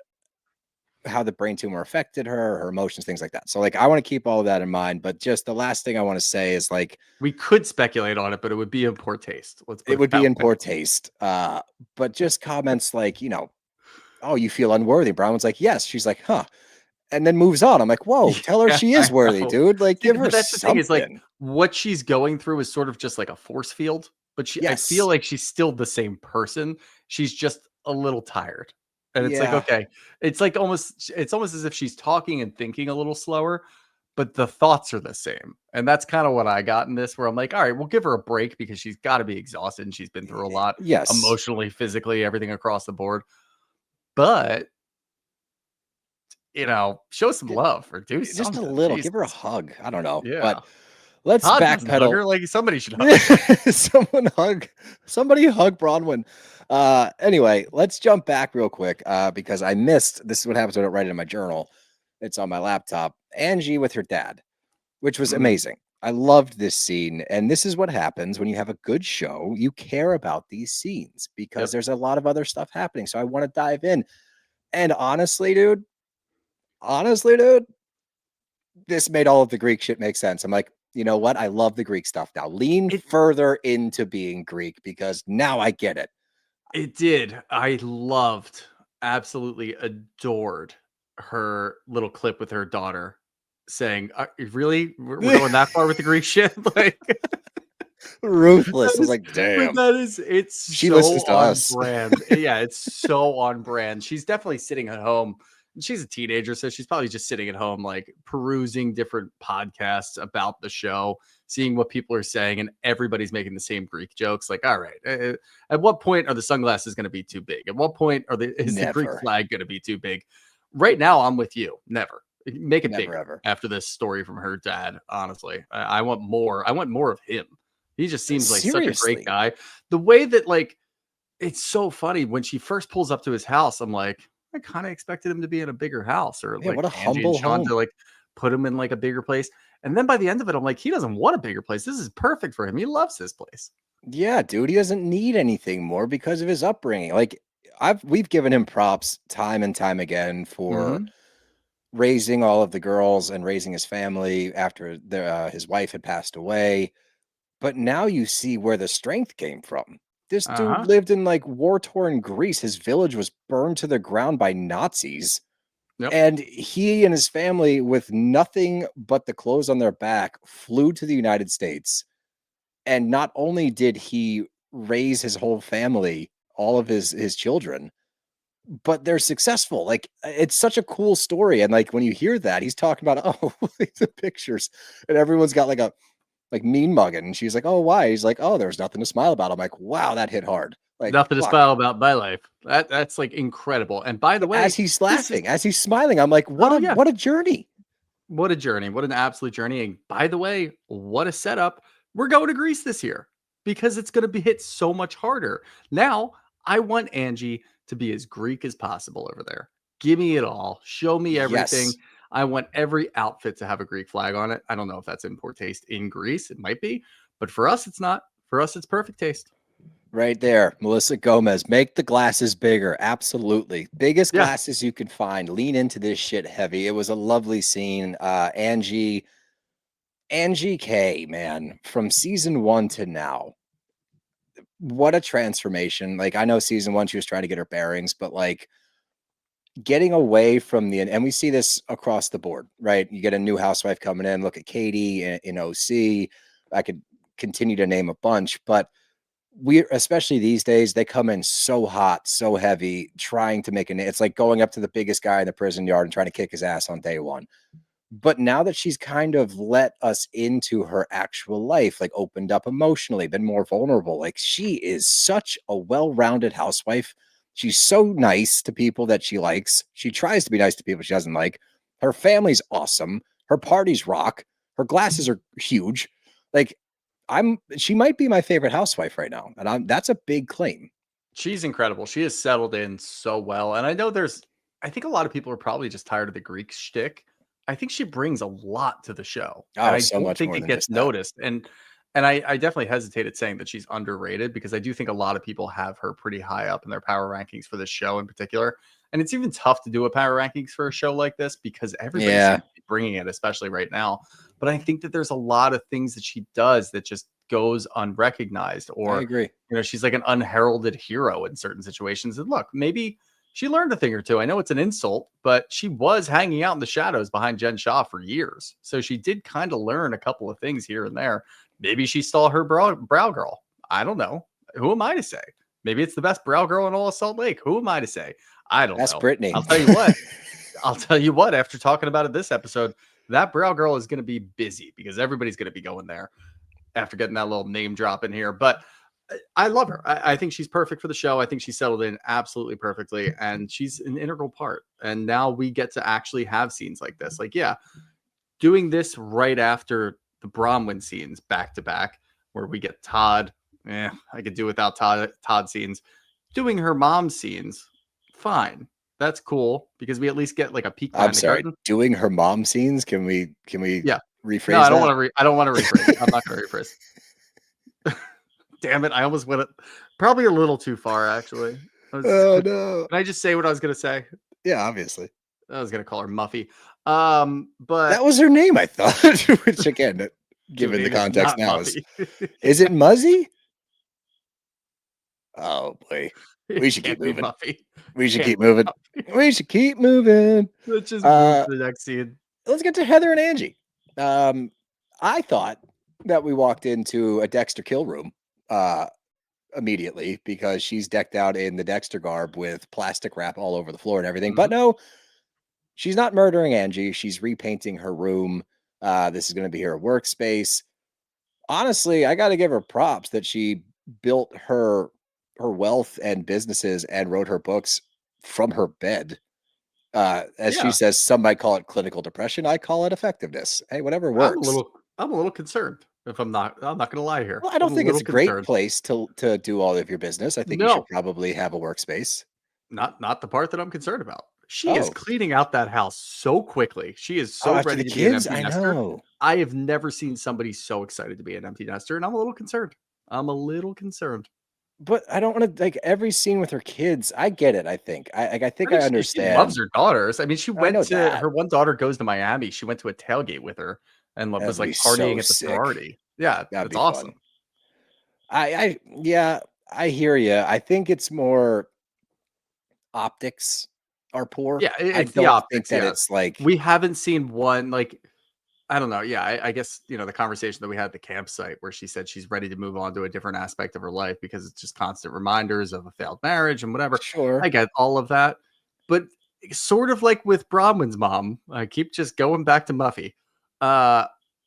how the brain tumor affected her emotions, things like that. So like, I want to keep all of that in mind. But just the last thing I want to say is like, We could speculate on it, but it would be in poor taste. Let's put it it would be that in way. poor taste. But just comments like, "Oh, you feel unworthy." Brown's like, "Yes." She's like, "Huh." And then moves on. I'm like, "Whoa, tell her Yeah, she I is worthy, know. dude. Like, See, give her but that's the thing is like something." what she's going through is sort of just like a force field, but I feel Yes. like she's still the same person. She's just a little tired. And it's like, Yeah. okay, it's like it's almost as if she's talking and thinking a little slower, but the thoughts are the same. And that's kind of what I got in this, where I'm like, all right, we'll give her a break because she's got to be exhausted and she's been through a lot Yes. emotionally, physically, everything across the board. But show some love or do Just a something. little. Give her a Jesus. hug. I don't know. Yeah. But let's Todd doesn't hug backpedal. her. Like somebody should hug her. Somebody hug Bronwyn. Anyway, let's jump back real quick because I missed, this is what happens when I don't write it in my journal. It's on my laptop. Angie with her dad, which was Mhm. amazing. I loved this scene. And this is what happens when you have a good show. You care about these scenes because Yep. there's a lot of other stuff happening. So I want to dive in. And honestly, dude, this made all of the Greek shit make sense. I'm like, you know what? I love the Greek stuff now. Lean It further into being Greek because now I get it. it did. I loved, absolutely adored her little clip with her daughter saying, "Really, we're going that far with the Greek shit?" Like Ruthless. I was that is, like, but damn. it's She so listens to on us. brand. Yeah, it's so on brand. She's definitely sitting at home. She's a teenager, so she's probably just sitting at home, like perusing different podcasts about the show, seeing what people are saying, and everybody's making the same Greek jokes. Like, all right, at what point are the sunglasses going to be too big? At what point is the Greek Never. flag going to be too big? Right now, I'm with you. Never. Make it Never, bigger ever. after this story from her dad. Honestly, I want more. I want more of him. He just seems like such a Seriously. great guy. The way that it's so funny when she first pulls up to his house, I'm like, I kind of expected him to be in a bigger house or Yeah, like what a Angie and humble Sean home. to like put him in like a bigger place. And then by the end of it, I'm like, he doesn't want a bigger place. This is perfect for him. He loves this place. Yeah, dude, he doesn't need anything more because of his upbringing. Like, we've given him props time and time again for Mhm. raising all of the girls and raising his family after his wife had passed away. But now you see where the strength came from. This dude Uh-huh. lived in like war-torn Greece. His village was burned to the ground by Nazis. Yep. And he and his family, with nothing but the clothes on their back, flew to the United States. And not only did he raise his whole family, all of his children, but they're successful. Like it's such a cool story. And like when you hear that, he's talking about, oh, the pictures, and everyone's got like a like mean mugging. And she's like, oh, why? He's like, oh, there's nothing to smile about. I'm like, wow, that hit hard. Like, Nothing to fuck. smile about my life. That's like incredible. And by the But as way, he's this is laughing, as he's smiling, I'm like, oh yeah, what a journey. what a journey. What an absolute journey. And by the way, what a setup. We're going to Greece this year because it's going to be hit so much harder. Now, I want Angie to be as Greek as possible over there. Give me it all. Show me everything. Yes. I want every outfit to have a Greek flag on it. I don't know if that's in poor taste in Greece. It might be, but for us, it's not. For us, it's perfect taste. Right there. Melissa Gomez, make the glasses bigger. Absolutely. Biggest Yeah. glasses you can find. Lean into this shit heavy. It was a lovely scene. Angie K, man, from season 1 to now. What a transformation. Like I know season 1 she was trying to get her bearings, but like getting away from and we see this across the board, right? You get a new housewife coming in, look at Katie in OC. I could continue to name a bunch, but especially these days, they come in so hot, so heavy, trying to make it's like going up to the biggest guy in the prison yard and trying to kick his ass on day one. But now that she's kind of let us into her actual life, like opened up emotionally, been more vulnerable, like she is such a well-rounded housewife. She's so nice to people that she likes. She tries to be nice to people she doesn't like. Her family's awesome. Her parties rock. Her glasses are huge. Like she might be my favorite housewife right now. And that's a big claim. She's incredible. She has settled in so well. And I know I think a lot of people are probably just tired of the Greek shtick. I think she brings a lot to the show. And Oh, I so don't much think more it than gets just that. noticed. And I definitely hesitated saying that she's underrated because I do think a lot of people have her pretty high up in their power rankings for this show in particular. And it's even tough to do a power rankings for a show like this because everybody Yeah, seems to be bringing it, especially right now. But I think that there's a lot of things that she does that just goes unrecognized, I or agree. she's like an unheralded hero in certain situations. And look, maybe she learned a thing or two. I know it's an insult, but she was hanging out in the shadows behind Jen Shaw for years. So she did kind of learn a couple of things here and there. Maybe she stole her brow girl. I don't know. Who am I to say? Maybe it's the best brow girl in all of Salt Lake. Who am I to say? I don't That's know. Brittany. I'll tell you what. I'll tell you what, after talking about it this episode, that brow girl is going to be busy because everybody's going to be going there after getting that little name drop in here. But I love her. I think she's perfect for the show. I think she settled in absolutely perfectly, and she's an integral part. And now we get to actually have scenes like this. Like, yeah, doing this right after the Bronwyn scenes back to back, where we get Todd. I could do without Todd scenes. Doing her mom scenes, fine. That's cool because we at least get like a peek I'm behind the sorry. curtain. Doing her mom scenes. Can we Yeah. rephrase No, I don't that? want to. I don't want to rephrase. I'm not going to rephrase. Damn it! I almost went probably a little too far. Actually, Oh no. can I just say what I was going to say? Yeah, obviously. I was going to call her Muffy. But That was her name, I thought. Which again, given the name is context not now, Muffy. is it Muzzy? Oh boy. It We should can't keep be moving. Muffy. We should Can't keep be moving. Muffy. We should keep moving. Let's just move Uh to the next scene. let's get to Heather and Angie. I thought that we walked into a Dexter kill room immediately because she's decked out in the Dexter garb with plastic wrap all over the floor and everything. But no, she's not murdering Angie. She's repainting her room. This is going to be her workspace. Honestly, I got to give her props that she built her wealth and businesses and wrote her books from her bed. As she Yeah, says, some might call it clinical depression. I call it effectiveness. Hey, whatever I'm a works. little concerned. If I'm not going to lie here. Well, I I'm don't a think it's little a great concerned. place to do all of your business. I think you should No, probably have a workspace. not the part that I'm concerned about. She is Oh, cleaning out that house so quickly. She is oh, so after ready the to be an kids, empty I nester. know. I have never seen somebody so excited to be an empty nester, and I'm a little concerned. I'm a little concerned. But I don't want to like every scene with her kids. I get it. I think I think I think she loves understand. her daughters. I mean, she I went know to that. her one daughter goes to Miami. She went to a tailgate with her and That'd was be like so partying at the sick. sorority. Yeah, That'd it's be fun. awesome. Yeah, I hear you. I think it's more optics are poor. Yeah, I it's the don't think optics. that Yes, it's like we haven't seen one like I don't know. Yeah, I guess the conversation that we had at the campsite where she said she's ready to move on to a different aspect of her life because it's just constant reminders of a failed marriage and whatever. I sure. get all of that, but sort of like with Bronwyn's mom, I keep just going back to Muffy. Uh,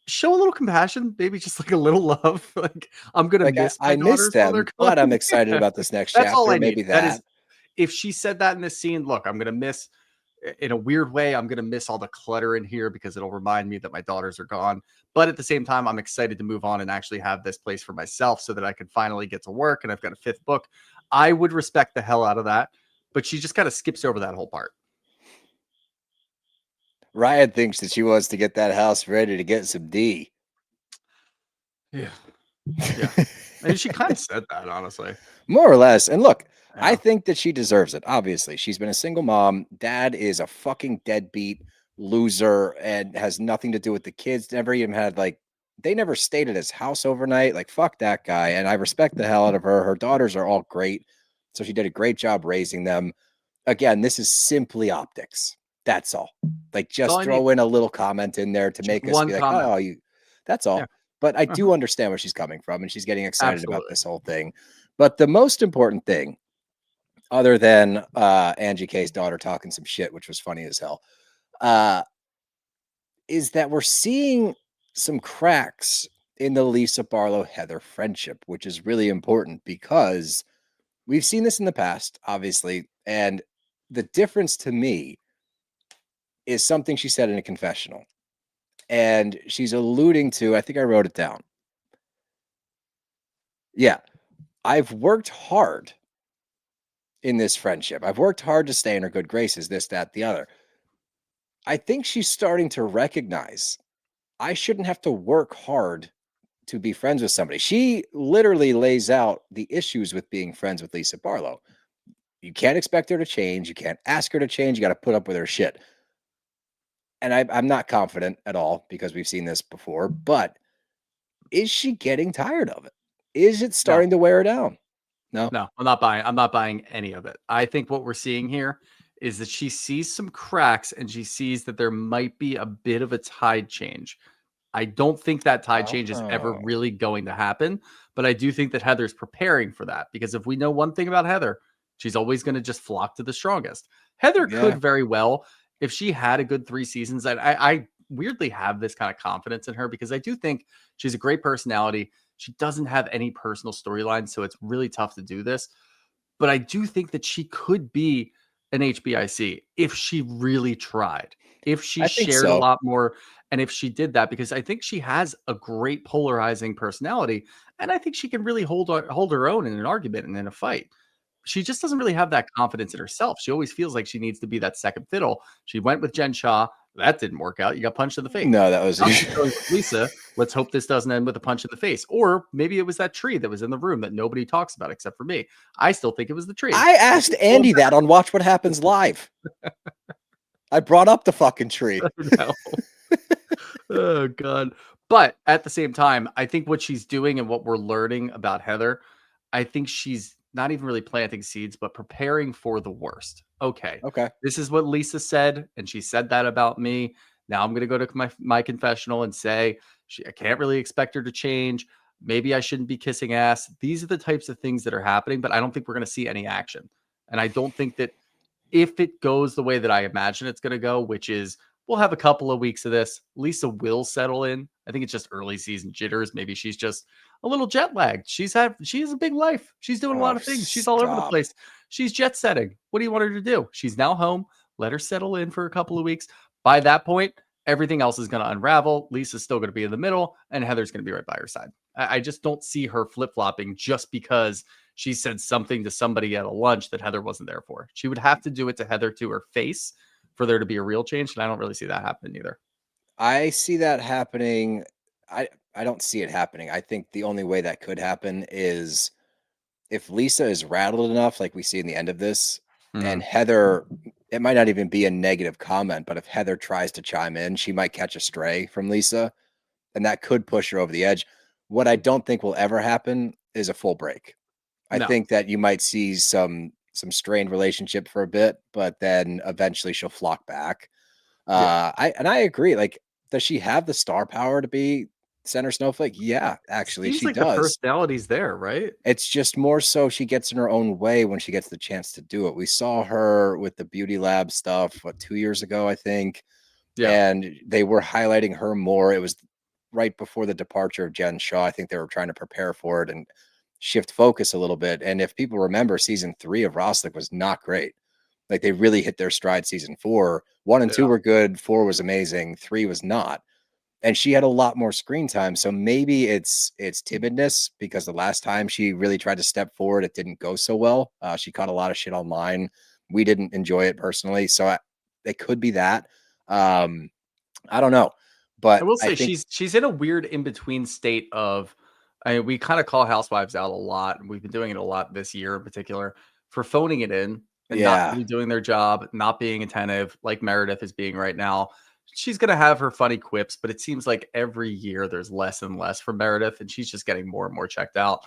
show a little compassion, maybe just like a little love. Like I'm gonna Like miss my I miss daughters while they're them, gone. but I'm excited Yeah. about this next That's all chapter. I need. Maybe That is that. if she said that in this scene, look, I'm gonna miss in a weird way, I'm gonna miss all the clutter in here because it'll remind me that my daughters are gone. But at the same time, I'm excited to move on and actually have this place for myself so that I can finally get to work and I've got a fifth book. I would respect the hell out of that, but she just kind of skips over that whole part. Ryan thinks that she wants to get that house ready to get some D. Yeah. Yeah. And she kind of said that, honestly. More or less. And look, I Yeah. think that she deserves it. Obviously, she's been a single mom. Dad is a fucking deadbeat loser and has nothing to do with the kids. Never even had like they never stayed at his house overnight. Like fuck that guy. And I respect the hell out of her. Her daughters are all great. So she did a great job raising them. Again, this is simply optics. That's all. Like That's all just I need. throw in a little comment in there to Just make us one be like, comment. oh, you that's Yeah. all. But I Uh-huh. do understand where she's coming from and she's getting excited about Absolutely. this whole thing. But the most important thing, other than Angie K's daughter talking some shit, which was funny as hell, uh, is that we're seeing some cracks in the Lisa Barlow Heather friendship, which is really important because we've seen this in the past, obviously. And the difference to me is something she said in a confessional. And she's alluding to, I think I wrote it down. Yeah, I've worked hard in this friendship. I've worked hard to stay in her good graces, this, that, the other. I think she's starting to recognize I shouldn't have to work hard to be friends with somebody. She literally lays out the issues with being friends with Lisa Barlow. You can't expect her to change. You can't ask her to change. You got to put up with her shit. And I'm not confident at all because we've seen this before, but is she getting tired of it? Is it No. starting to wear her down? No. No, I'm not buying any of it. I think what we're seeing here is that she sees some cracks and she sees that there might be a bit of a tide change. I don't think that tide change is ever Oh, really going to happen, but I do think that Heather's preparing for that because if we know one thing about Heather, she's always going to just flock to the strongest. Heather yeah. could very well, if she had a good 3 seasons, I weirdly have this kind of confidence in her because I do think she's a great personality. She doesn't have any personal storyline, so it's really tough to do this. But I do think that she could be an HBIC if she really tried, if she I think shared a so. lot more, and if she did that, because I think she has a great polarizing personality, and I think she can really hold her own in an argument and in a fight. She just doesn't really have that confidence in herself. She always feels like she needs to be that second fiddle. She went with Jen Shaw. That didn't work out. You got punched in the face. No, that was Now she's going with Lisa. Let's hope this doesn't end with a punch in the face. Or maybe it was that tree that was in the room that nobody talks about except for me. I still think it was the tree. I Let's asked just go Andy that on Watch What Happens Live. I brought up the fucking tree. now. Oh god. But at the same time, I think what she's doing and what we're learning about Heather, I think she's not even really planting seeds, but preparing for the worst. Okay. Okay. This is what Lisa said, and she said that about me. Now I'm going to go to my confessional and say I can't really expect her to change. Maybe I shouldn't be kissing ass. These are the types of things that are happening, but I don't think we're going to see any action. And I don't think that if it goes the way that I imagine it's going to go, which is we'll have a couple of weeks of this, Lisa will settle in. I think it's just early season jitters. Maybe she's just a little jet lagged. She has a big life. She's doing a Oh, lot of things. She's all over the stop. place. She's jet setting. What do you want her to do? She's now home. Let her settle in for a couple of weeks. By that point, everything else is going to unravel. Lisa's still going to be in the middle, and Heather's going to be right by her side. I just don't see her flip flopping just because she said something to somebody at a lunch that Heather wasn't there for. She would have to do it to Heather to her face for there to be a real change. And I don't really see that happening either. I see that happening. I don't see it happening. I think the only way that could happen is if Lisa is rattled enough, like we see in the end of this, and Mhm. Heather, it might not even be a negative comment, but if Heather tries to chime in, she might catch a stray from Lisa, and that could push her over the edge. What I don't think will ever happen is a full break. I No. think that you might see some strained relationship for a bit, but then eventually she'll flock back. Yeah. I agree. Like, does she have the star power to be center snowflake? Yeah, actually, Seems she like the does. personality's there, right? It's just more so she gets in her own way when she gets the chance to do it. We saw her with the beauty lab stuff, what, 2 years ago, I think, Yeah. and they were highlighting her more. It was right before the departure of Jen Shaw. I think they were trying to prepare for it and shift focus a little bit. And if people remember, season 3 of RHOSLC was not great. Like, they really hit their stride season 4. 1 and 2 Yeah. were good, 4 was amazing, 3 was not. And she had a lot more screen time. So maybe it's timidness, because the last time she really tried to step forward, it didn't go so well. She caught a lot of shit online. We didn't enjoy it personally. So it could be that. I don't know. I But will I say think, she's in a weird in between state of we kind of call housewives out a lot. And we've been doing it a lot this year in particular for phoning it in and not yeah, really doing their job, not being attentive like Meredith is being right now. She's going to have her funny quips, but it seems like every year there's less and less for Meredith and she's just getting more and more checked out.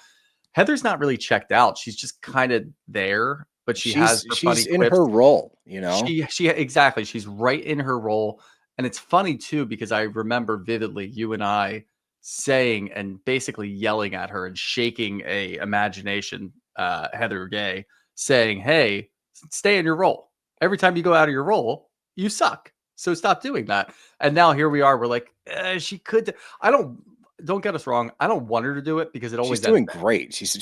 Heather's not really checked out. She's just kind of there, but she has her she's funny in quips. her role, you know? She exactly, she's right in her role, and it's funny too because I remember vividly you and I saying and basically yelling at her and shaking a imagination, Heather Gay, saying, "Hey, stay in your role. Every time you go out of your role, you suck. So stop doing that." And now here we are. We're like, she could. I don't get us wrong. I don't want her to do it because it She's always ends doing bad. great. She's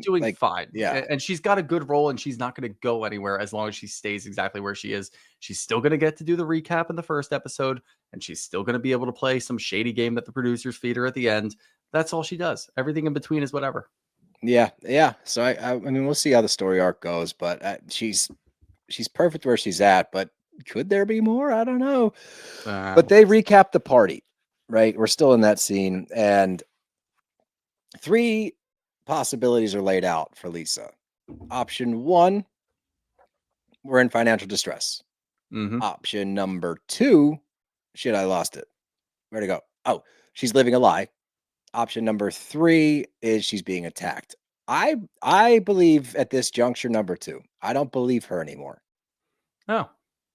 doing like, fine, yeah. and she's got a good role, and she's not going to go anywhere as long as she stays exactly where she is. She's still going to get to do the recap in the first episode, and she's still going to be able to play some shady game that the producers feed her at the end. That's all she does. Everything in between is whatever. Yeah, yeah. So I mean, we'll see how the story arc goes, but she's perfect where she's at. But could there be more? I don't know. But they Let's recap the party, right? We're still in that scene, and 3 possibilities are laid out for Lisa. Option 1, we're in financial distress. Mhm. Option number 2, shit, I lost it. Where'd it go? Oh, she's living a lie. Option number 3 is she's being attacked. I believe at this juncture number 2. I don't believe her anymore. Oh,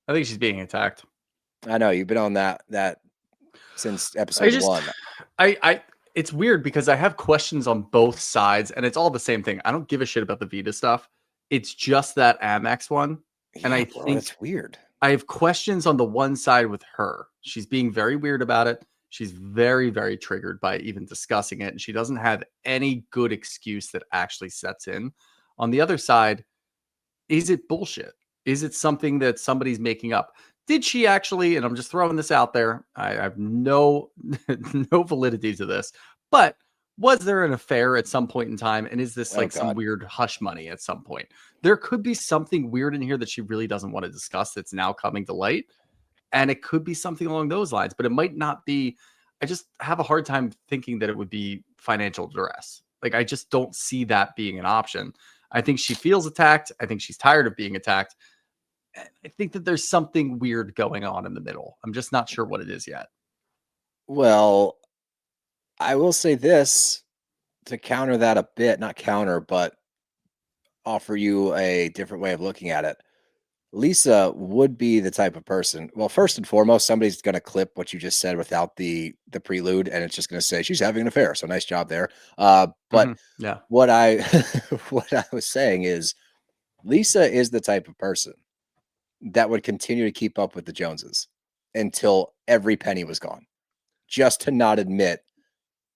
I think she's being attacked. I know you've been on that since I episode just 1. I it's weird because I have questions on both sides, and it's all the same thing. I don't give a shit about the Vita stuff. It's just that Amex one, and Yeah, I bro, think that's weird. I have questions on the one side with her. She's being very weird about it. She's very, very triggered by even discussing it. And she doesn't have any good excuse that actually sets in. On the other side, is it bullshit? Is it something that somebody's making up? Did she actually, and I'm just throwing this out there, I have no no validity to this, but was there an affair at some point in time? And is this Oh like some god. weird hush money at some point? There could be something weird in here that she really doesn't want to discuss that's now coming to light. And it could be something along those lines, but it might not be. I just have a hard time thinking that it would be financial duress. Like, I just don't see that being an option. I think she feels attacked. I think she's tired of being attacked. I think that there's something weird going on in the middle. I'm just not sure what it is yet. Well, I will say this to counter that a bit, not counter, but offer you a different way of looking at it. Lisa would be the type of person. Well, first and foremost, somebody's going to clip what you just said without the prelude, and it's just going to say she's having an affair. So nice job there. But Yeah. what I what I was saying is Lisa is the type of person that would continue to keep up with the Joneses until every penny was gone, just to not admit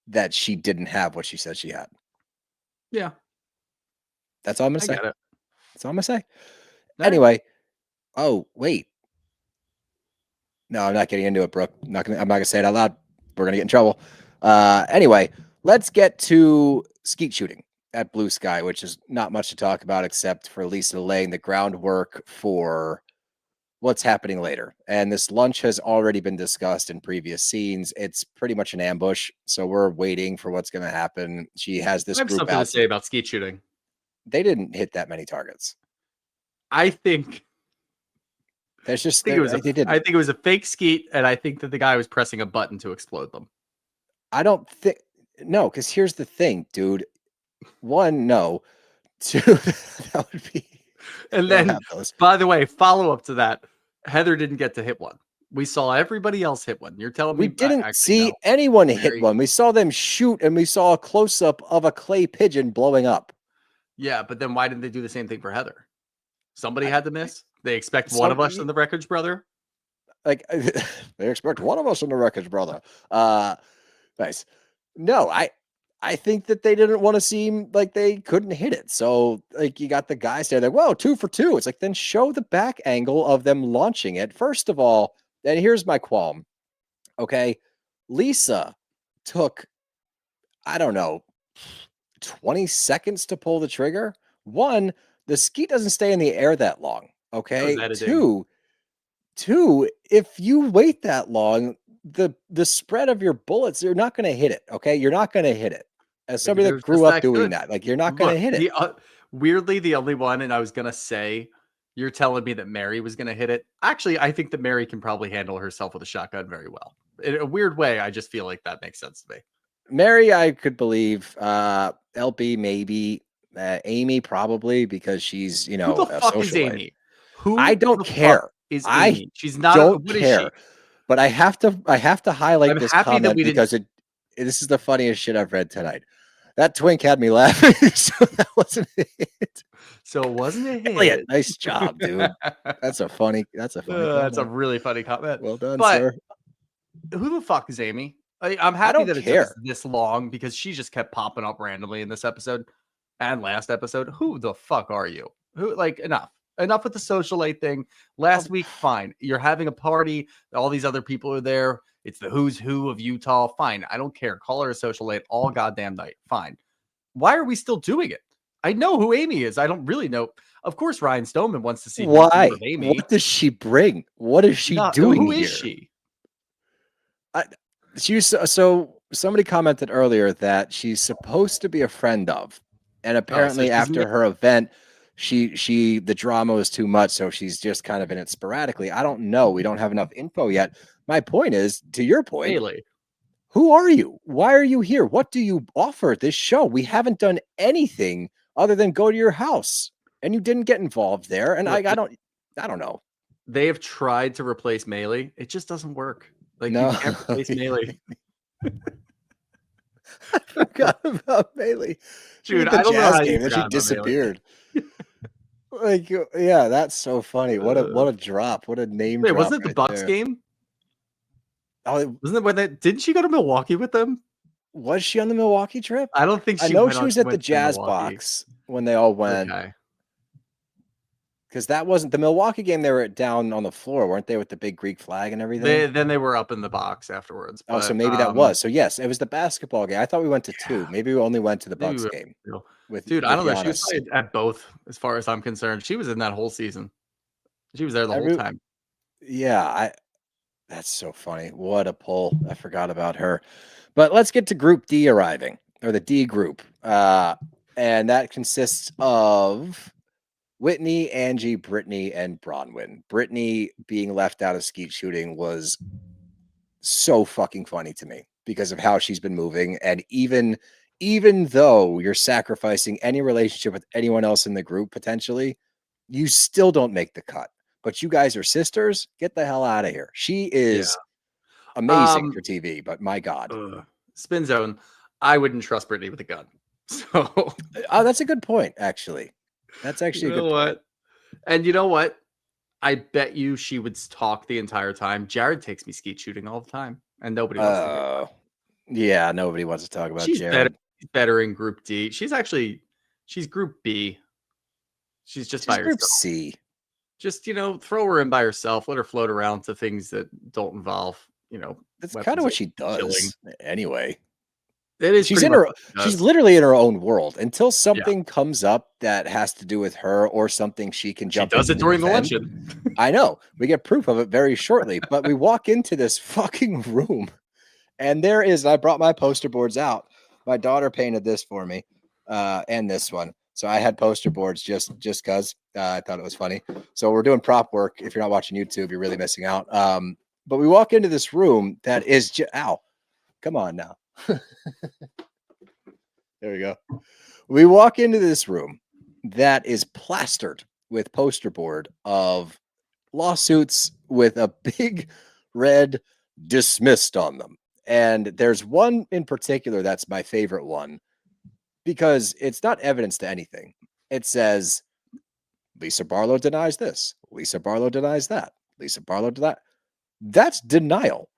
that she didn't have what she said she had. Yeah. That's all I'm going to I say. get it. That's all I'm going to say. All right. Anyway, oh, wait. No, I'm not getting into it, Brooke. I'm not gonna say it out loud. We're gonna get in trouble. Anyway, let's get to skeet shooting at Blue Sky, which is not much to talk about except for Lisa laying the groundwork for what's happening later. And this lunch has already been discussed in previous scenes. It's pretty much an ambush, so we're waiting for what's gonna happen. She has I this have group something to out. say about skeet shooting. They didn't hit that many targets. I think There's just I think it was they didn't. I think it was a fake skeet, and I think that the guy was pressing a button to explode them. I don't think no, because here's the thing, dude. One, no. Two, that would be. And they don't then, have those. by the way, follow up to that, Heather didn't get to hit one. We saw everybody else hit one. You're telling me We didn't actually, see no. anyone hit Mary- one. We saw them shoot, and we saw a close up of a clay pigeon blowing up. Yeah, but then why didn't they do the same thing for Heather? Somebody had to miss. They expect Some- one of us in the wreckage, brother. Like they expect one of us in the wreckage, brother. Nice. No, I think that they didn't want to seem like they couldn't hit it. So, like, you got the guys there, like, whoa, 2 for 2. It's like, then show the back angle of them launching it. First of all, and here's my qualm. Okay. Lisa took, I don't know, 20 seconds to pull the trigger. One, the skeet doesn't stay in the air that long. Okay. Two, if you wait that long, the spread of your bullets, you're not going to hit it. Okay. You're not going to hit it. As somebody that grew up doing that, like, you're not going to hit it. Weirdly, the only one, and I was going to say, you're telling me that Mary was going to hit it. Actually, I think that Mary can probably handle herself with a shotgun very well. In a weird way, I just feel like that makes sense to me. Mary, I could believe. LB, maybe. Amy, probably, because she's, you know, Who the fuck is socialite. Amy? Who I don't the care. fuck is Amy? She's not. Don't what is care. she? But I have to highlight I'm this happy that comment we didn't- because this is the funniest shit I've read tonight. That twink had me laughing, so that wasn't it. So wasn't it? Elliot, nice job, dude. That's a funny. That's a really funny comment. Well done, But sir. who the fuck is Amy? I'm happy don't that it care. took us this long because she just kept popping up randomly in this episode and last episode. Who the fuck are you? Who, like, enough with the socialite thing. Last week, fine. You're having a party. All these other people are there. It's the who's who of Utah. Fine. I don't care. Call her a socialite all goddamn night. Fine. Why are we still doing it? I know who Amy is. I don't really know. Of course, Ryan Stoneman wants to see Why? of Amy. What does she bring? What is she doing Who here? is she? So somebody commented earlier that she's supposed to be a friend of, and apparently after her event, the drama was too much, so she's just kind of in it sporadically. I don't know. We don't have enough info yet. My point is, to your point, Bailey. Who are you? Why are you here? What do you offer this show? We haven't done anything other than go to your house, and you didn't get involved there. And I don't know. They have tried to replace Melee. It just doesn't work. Like, No. you can't replace Melee. I forgot about Bailey. Dude, The I don't know jazz how you game, then forgot she about disappeared. Like, yeah, that's so funny. What a drop. What a name Wait, drop. wasn't it the right Bucks there. game? Oh, Wasn't it when didn't she go to Milwaukee with them? was she on the Milwaukee trip? I don't think she I know went she on- was at the went to Jazz Milwaukee. box when they all went. Okay. Because that wasn't the Milwaukee game. They were down on the floor, weren't they, with the big Greek flag and everything? Then they were up in the box afterwards. Oh, so but, maybe that was. So yes, it was the basketball game. I thought we went to two. Maybe we only went to the maybe Bucks we- game. Dude, With I don't know. She was Giannis. probably at both, as far as I'm concerned. She was in that whole season. She was there the whole time. Yeah, that's so funny. What a pull. I forgot about her. But let's get to Group D arriving, or the D group. And that consists of Whitney, Angie, Brittany, and Bronwyn. Brittany being left out of skeet shooting was so fucking funny to me because of how she's been moving. And even though you're sacrificing any relationship with anyone else in the group, potentially, you still don't make the cut. But you guys are sisters. Get the hell out of here. She is amazing for TV, but my God. Spin zone. I wouldn't trust Brittany with a gun. So that's a good point, actually. That's actually a good point. And you know what? I bet you she would talk the entire time. Jared takes me skeet shooting all the time, and nobody wants to hear it. Yeah, nobody wants to talk about Jared. Better in Group D. She's Group B. She's by herself. Group C. Just, throw her in by herself. Let her float around to things that don't involve, That's kind of what she does anyway. It is. She's literally in her own world until something comes up that has to do with her or something she can jump. She does it during the event. luncheon. I know. We get proof of it very shortly, but we walk into this fucking room and I brought my poster boards out. My daughter painted this for me and this one. So I had poster boards just because I thought it was funny. So we're doing prop work. If you're not watching YouTube, you're really missing out. But we walk into this room that is just, ow, come on now. There we go. We walk into this room that is plastered with poster board of lawsuits with a big red dismissed on them. And there's one in particular that's my favorite one because it's not evidence to anything. It says Lisa Barlow denies this. Lisa Barlow denies that. Lisa Barlow denies. That's denial.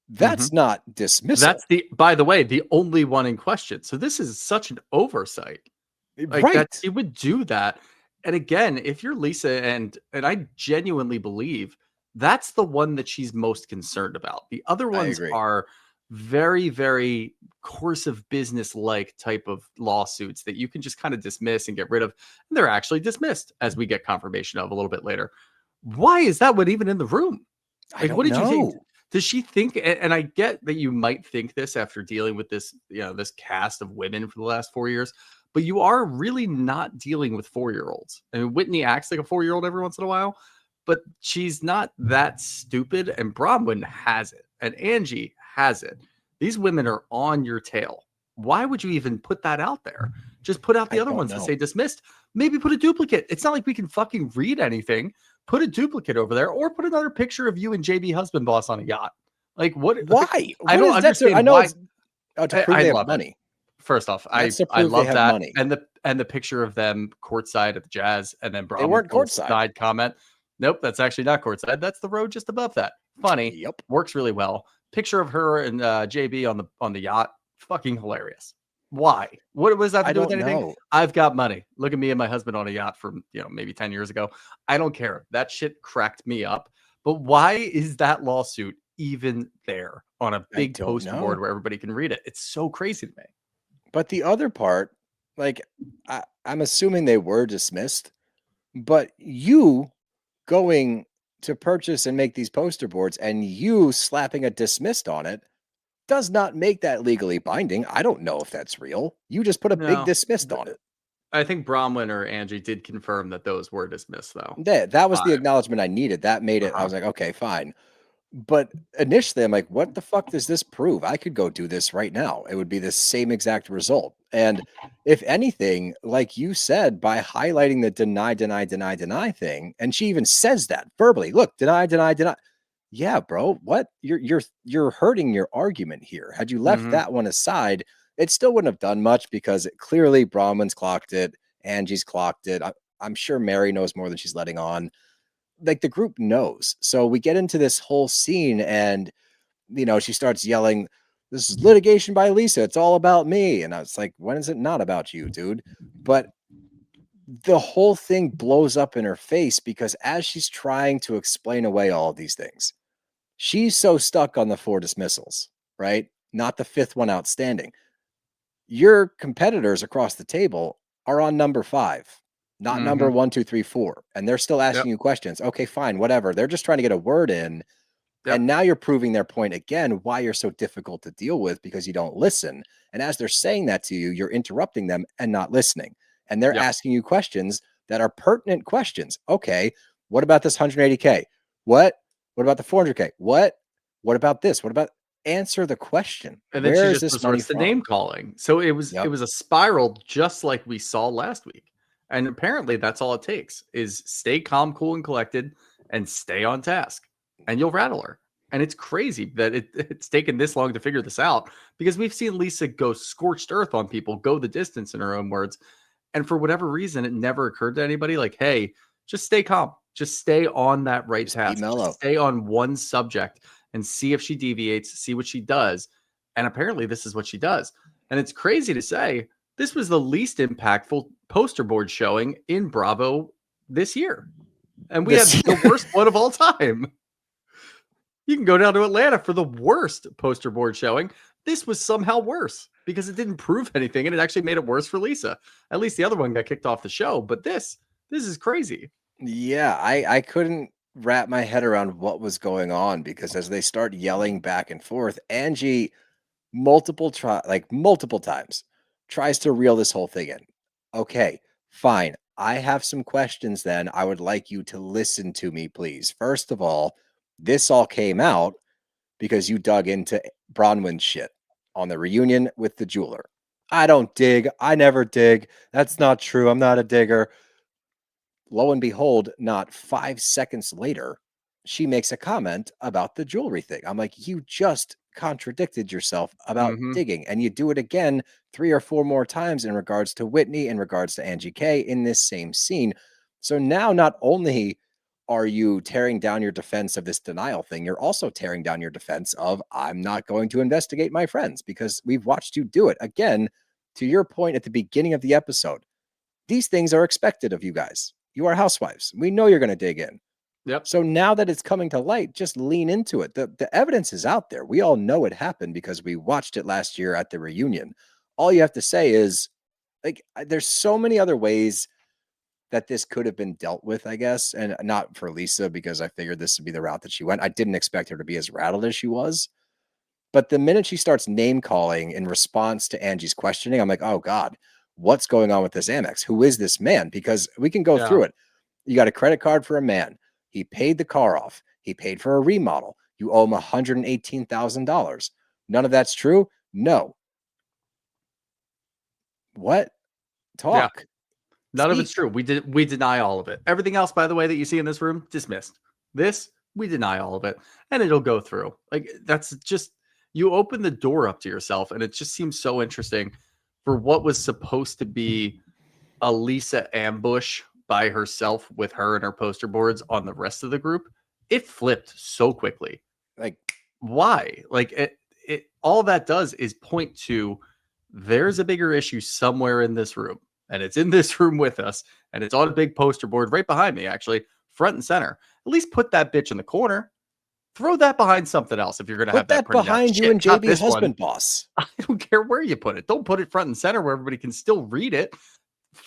That's not dismissal. That's by the way, the only one in question. So this is such an oversight. Like right. that he would do that. And again, if you're Lisa, and I genuinely believe that's the one that she's most concerned about. The other ones are very, very course of business like type of lawsuits that you can just kind of dismiss and get rid of. And they're actually dismissed, as we get confirmation of a little bit later. Why is that one even in the room? Like, what did you think? Does she think, and I get that you might think this after dealing with this, this cast of women for the last 4 years, but you are really not dealing with 4-year-olds. I mean, Whitney acts like a 4-year-old every once in a while, but she's not that stupid. And Bronwyn has it, and Angie has it. These women are on your tail. Why would you even put that out there? Just put out the other ones that say dismissed. Maybe put a duplicate. It's not like we can fucking read anything. Put a duplicate over there, or put another picture of you and JB husband boss on a yacht. Like what? Why? I don't understand. I know why. It's to prove they have money. First off, I love that money. And the picture of them courtside at the Jazz, and then they weren't courtside. Comment. Nope, that's actually not courtside. That's the road just above that. Funny. Yep, works really well. Picture of her and JB on the yacht. Fucking hilarious. Why? What was that to do with anything? Know. I've got money. Look at me and my husband on a yacht from maybe 10 years ago. I don't care. That shit cracked me up. But why is that lawsuit even there on a big poster board where everybody can read it? It's so crazy to me. But the other part, like I'm assuming they were dismissed, but you going to purchase and make these poster boards and you slapping a dismissed on it does not make that legally binding. I don't know if that's real. You just put a big dismissed on it. I think Bronwyn or Angie did confirm that those were dismissed, though. That was the acknowledgement I needed. That made it. I was like, okay, fine. But initially, I'm like, what the fuck does this prove? I could go do this right now. It would be the same exact result. And if anything, like you said, by highlighting the deny thing, and she even says that verbally, look, deny. Yeah, bro, what? You're hurting your argument here. Had you left that one aside, it still wouldn't have done much because clearly Bronwyn's clocked it, Angie's clocked it. I'm sure Mary knows more than she's letting on. Like the group knows. So we get into this whole scene and, she starts yelling, this is litigation by Lisa. It's all about me. And I was like, when is it not about you, dude? But the whole thing blows up in her face because as she's trying to explain away all of these things, she's so stuck on the 4 dismissals, right? Not the 5th one outstanding. Your competitors across the table are on number 5, not number 1, 2, 3, 4. And they're still asking you questions. Okay, fine, whatever. They're just trying to get a word in. And now you're proving their point again, why you're so difficult to deal with because you don't listen. And as they're saying that to you, you're interrupting them and not listening. And they're asking you questions that are pertinent questions. Okay, what about this 180K? What about the 400K? What about this? What about answer the question? And then she just resorts to name calling. So it was a spiral just like we saw last week. And apparently that's all it takes is stay calm, cool, and collected and stay on task. And you'll rattle her. And it's crazy that it's taken this long to figure this out because we've seen Lisa go scorched earth on people, go the distance in her own words. And for whatever reason, it never occurred to anybody like, hey, just stay calm. Just stay on that right task. Just stay on one subject and see if she deviates, see what she does. And apparently this is what she does. And it's crazy to say this was the least impactful poster board showing in Bravo this year. And we had the worst one of all time. You can go down to Atlanta for the worst poster board showing. This was somehow worse because it didn't prove anything and it actually made it worse for Lisa. At least the other one got kicked off the show, but this is crazy. Yeah, I couldn't wrap my head around what was going on because as they start yelling back and forth, Angie multiple times tries to reel this whole thing in. Okay, Fine. I have some questions then. I would like you to listen to me, please. First of all, this all came out because you dug into Bronwyn's shit on the reunion with the jeweler. I don't dig. I never dig. That's not true. I'm not a digger. Lo and behold, not 5 seconds later, she makes a comment about the jewelry thing. I'm like, you just contradicted yourself about Mhm. digging, and you do it again 3 or 4 more times in regards to Whitney, in regards to Angie K in this same scene. So now not only are you tearing down your defense of this denial thing, you're also tearing down your defense of I'm not going to investigate my friends because we've watched you do it again. To your point at the beginning of the episode, these things are expected of you guys. You are housewives. We know you're going to dig in. Yep. So now that it's coming to light, just lean into it. The evidence is out there. We all know it happened because we watched it last year at the reunion. All you have to say is, like, there's so many other ways that this could have been dealt with, I guess, and not for Lisa because I figured this would be the route that she went. I didn't expect her to be as rattled as she was. But the minute she starts name calling in response to Angie's questioning, I'm like, oh God, what's going on with this Amex? Who is this man? Because we can go Yeah. through it. You got a credit card for a man. He paid the car off. He paid for a remodel. You owe him $118,000. None of that's true? No. What? Yeah. Talk. None of it's Speak. true. We deny all of it. Everything else, by the way, that you see in this room, dismissed. This, we deny all of it. And it'll go through. Like, that's just, you open the door up to yourself, and it just seems so interesting for what was supposed to be a Lisa ambush by herself with her and her poster boards on the rest of the group. It flipped so quickly. Like, why? Like, it all that does is point to there's a bigger issue somewhere in this room, and it's in this room with us, and it's on a big poster board right behind me, actually, front and center. At least put that bitch in the corner. Throw that behind something else if you're going to have put that that printed out. behind you Shit, and not JB this one. husband boss. I don't care where you put it. Don't put it front and center where everybody can still read it.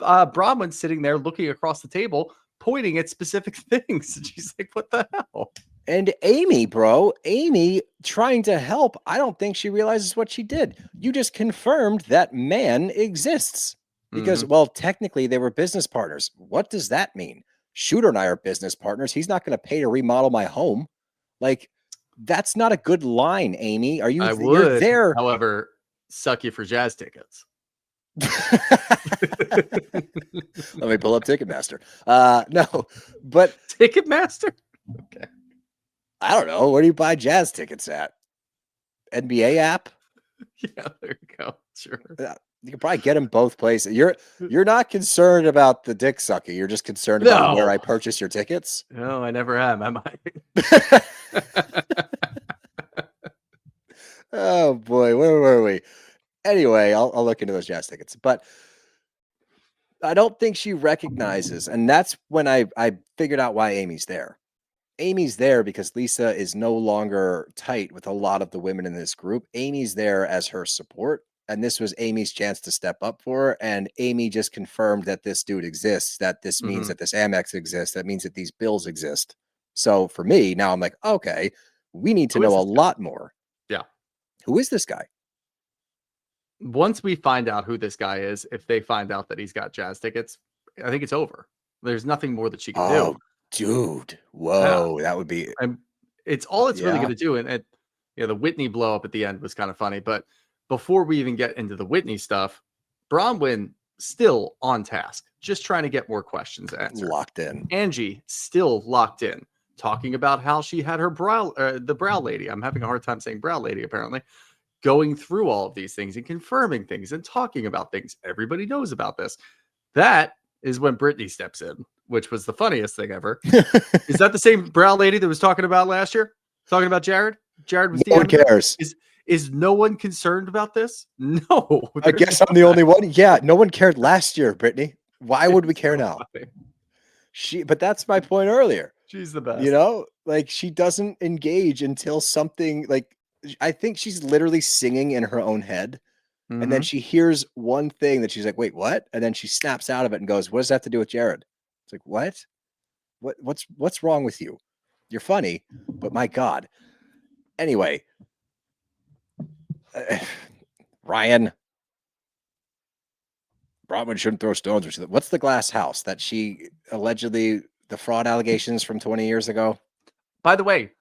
Bronwyn's sitting there looking across the table, pointing at specific things. And she's like, what the hell? And Amy, bro, Amy trying to help. I don't think she realizes what she did. You just confirmed that man exists because, well, technically they were business partners. What does that mean? Shooter and I are business partners. He's not going to pay to remodel my home. Like, that's not a good line, Amy. Are you? I You're would, there. however, suck you for jazz tickets. Let me pull up Ticketmaster. No, but Ticketmaster? Okay. I don't know. Where do you buy jazz tickets at? NBA app? Yeah, there you go. Sure. You can probably get them both places. You're not concerned about the dick sucker. You're just concerned about where I purchase your tickets. No, I never am. Am I? Oh boy, where were we? Anyway, I'll look into those jazz tickets, but I don't think she recognizes, and that's when I figured out why Amy's there. Amy's there because Lisa is no longer tight with a lot of the women in this group. Amy's there as her support. And this was Amy's chance to step up for her. And Amy just confirmed that this dude exists, that this means that this Amex exists. That means that these bills exist. So for me, now I'm like, okay, we need to know a lot more. Yeah. Who is this guy? Once we find out who this guy is, if they find out that he's got jazz tickets, I think it's over. There's nothing more that she can do. Dude. Whoa, that would be. And it's all it's really going to do. And the Whitney blow up at the end was kind of funny. But before we even get into the Whitney stuff, Bronwyn still on task, just trying to get more questions answered. Locked in. Angie still locked in, talking about how she had her the brow lady. I'm having a hard time saying brow lady, apparently. Going through all of these things and confirming things and talking about things. Everybody knows about this. That is when Brittany steps in, which was the funniest thing ever. Is that the same brow lady that was talking about last year? Talking about Jared? Jared was no one cares. Is no one concerned about this? No. I guess I'm the only one. Yeah, no one cared last year, Brittany. Why would we care now? But that's my point earlier. She's the best. You know, like she doesn't engage until something like I think she's literally singing in her own head. And then she hears one thing that she's like, wait, what? And then she snaps out of it and goes, what does that have to do with Jared? It's like, what? What's wrong with you? You're funny, but my God. Anyway, Ryan, Bronwyn shouldn't throw stones. Or something. What's the glass house that she allegedly, the fraud allegations from 20 years ago? By the way,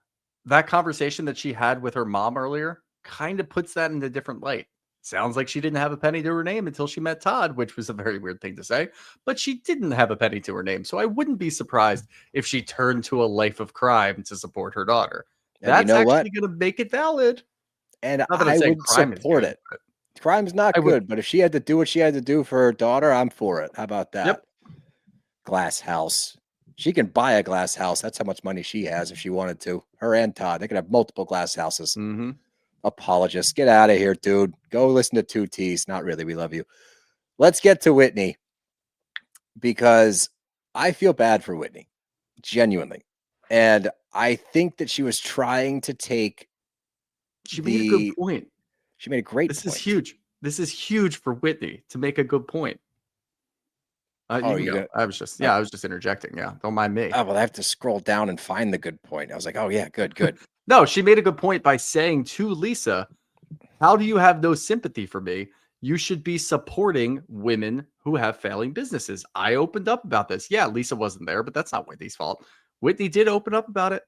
that conversation that she had with her mom earlier kind of puts that in a different light. Sounds like she didn't have a penny to her name until she met Todd, which was a very weird thing to say, but she didn't have a penny to her name. So I wouldn't be surprised if she turned to a life of crime to support her daughter. And you That's know what? actually going to make it valid. And Not that I'm I saying would crime is support good, it. but Crime's not I would. good, but if she had to do what she had to do for her daughter, I'm for it. How about that? Yep. Glass house. She can buy a glass house. That's how much money she has if she wanted to. Her and Todd, they could have multiple glass houses. Mm-hmm. Apologists, get out of here, dude. Go listen to 2Ts. Not really. We love you. Let's get to Whitney because I feel bad for Whitney, genuinely. And I think that she was trying to take She made a good point. She made a great This point. is huge. This is huge for Whitney to make a good point. You can go. I was just interjecting. Yeah, don't mind me. Oh, well, I have to scroll down and find the good point. I was like, oh, yeah, good. No, she made a good point by saying to Lisa, how do you have no sympathy for me? You should be supporting women who have failing businesses. I opened up about this. Yeah, Lisa wasn't there, but that's not Whitney's fault. Whitney did open up about it,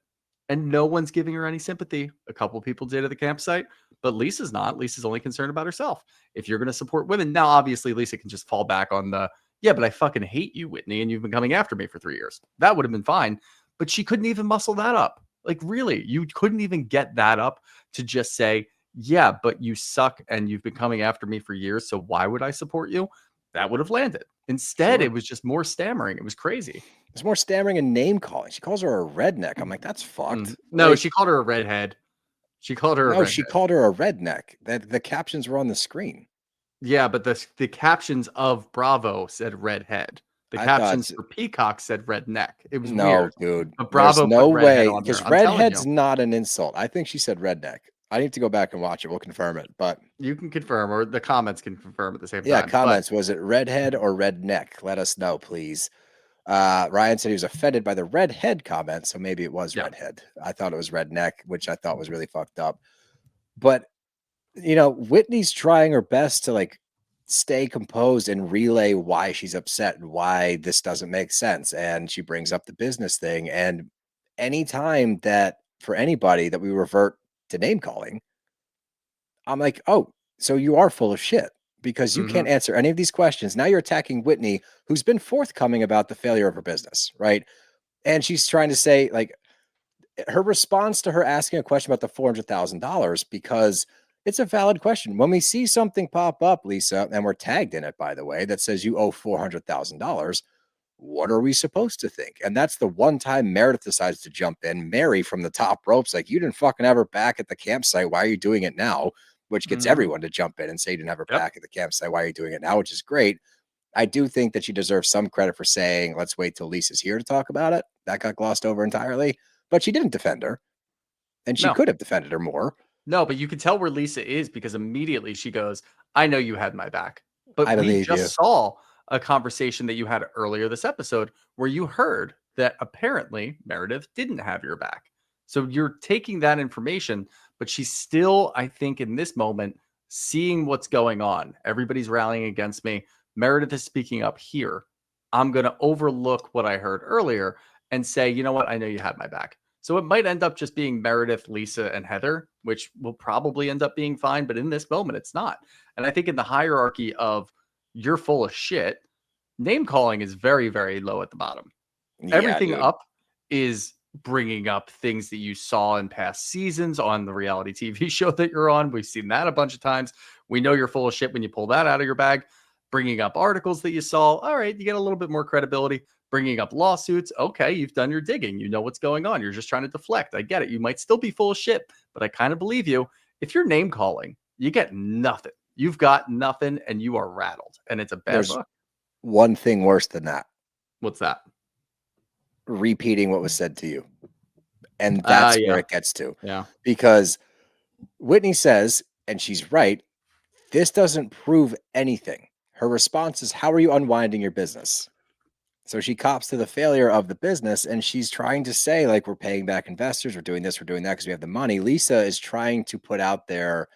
and no one's giving her any sympathy. A couple people did at the campsite, but Lisa's not. Lisa's only concerned about herself. If you're going to support women, now obviously Lisa can just fall back on the, yeah, but I fucking hate you, Whitney, and you've been coming after me for 3 years. That would have been fine, but she couldn't even muscle that up. Like, really, you couldn't even get that up to just say, yeah, but you suck and you've been coming after me for years, so why would I support you? That would have landed. Instead, It was just more stammering. It was crazy. It's more stammering and name calling. She calls her a redneck. I'm like, that's fucked. No, she called her a redhead. She called her a redhead. She called her a redneck. The captions were on the screen. Yeah, but the captions of Bravo said redhead. The captions for Peacock said redneck. It was weird. Dude. But Bravo no way, on because there. redhead's not an insult. I think she said redneck. I need to go back and watch it. We'll confirm it. But you can confirm, or the comments can confirm at the same time. Yeah, comments. Was it redhead or redneck? Let us know, please. Ryan said he was offended by the redhead comment, so maybe it was redhead. I thought it was redneck, which I thought was really fucked up. But Whitney's trying her best to stay composed and relay why she's upset and why this doesn't make sense. And she brings up the business thing. And anytime that for anybody that we revert to name calling, I'm like, oh, so you are full of shit because you can't answer any of these questions. Now you're attacking Whitney, who's been forthcoming about the failure of her business, right? And she's trying to say, her response to her asking a question about the $400,000, because it's a valid question. When we see something pop up, Lisa, and we're tagged in it, by the way, that says you owe $400,000, what are we supposed to think? And that's the one time Meredith decides to jump in. Mary from the top ropes, like, you didn't fucking have her back at the campsite. Why are you doing it now? Which gets everyone to jump in and say you didn't have her back at the campsite. Why are you doing it now? Which is great. I do think that she deserves some credit for saying, let's wait till Lisa's here to talk about it. That got glossed over entirely. But she didn't defend her. And she could have defended her more. No, but you can tell where Lisa is because immediately she goes, I know you had my back. But we just saw a conversation that you had earlier this episode where you heard that apparently Meredith didn't have your back. So you're taking that information, but she's still, I think, in this moment, seeing what's going on. Everybody's rallying against me. Meredith is speaking up here. I'm going to overlook what I heard earlier and say, you know what? I know you had my back. So it might end up just being Meredith, Lisa, and Heather, which will probably end up being fine. But in this moment, it's not. And I think in the hierarchy of you're full of shit, name calling is very, very low at the bottom. Yeah, Everything dude. up is bringing up things that you saw in past seasons on the reality TV show that you're on. We've seen that a bunch of times. We know you're full of shit when you pull that out of your bag. Bringing up articles that you saw. All right, you get a little bit more credibility. Bringing up lawsuits. Okay, you've done your digging. You know what's going on. You're just trying to deflect. I get it. You might still be full of shit, but I kind of believe you. If you're name calling, you get nothing. You've got nothing and you are rattled. And it's a bad look. One thing worse than that. What's that? Repeating what was said to you. And that's where it gets to. Yeah. Because Whitney says, and she's right, this doesn't prove anything. Her response is, how are you unwinding your business? So she cops to the failure of the business, and she's trying to say, we're paying back investors, we're doing this, we're doing that because we have the money. Lisa is trying to put out there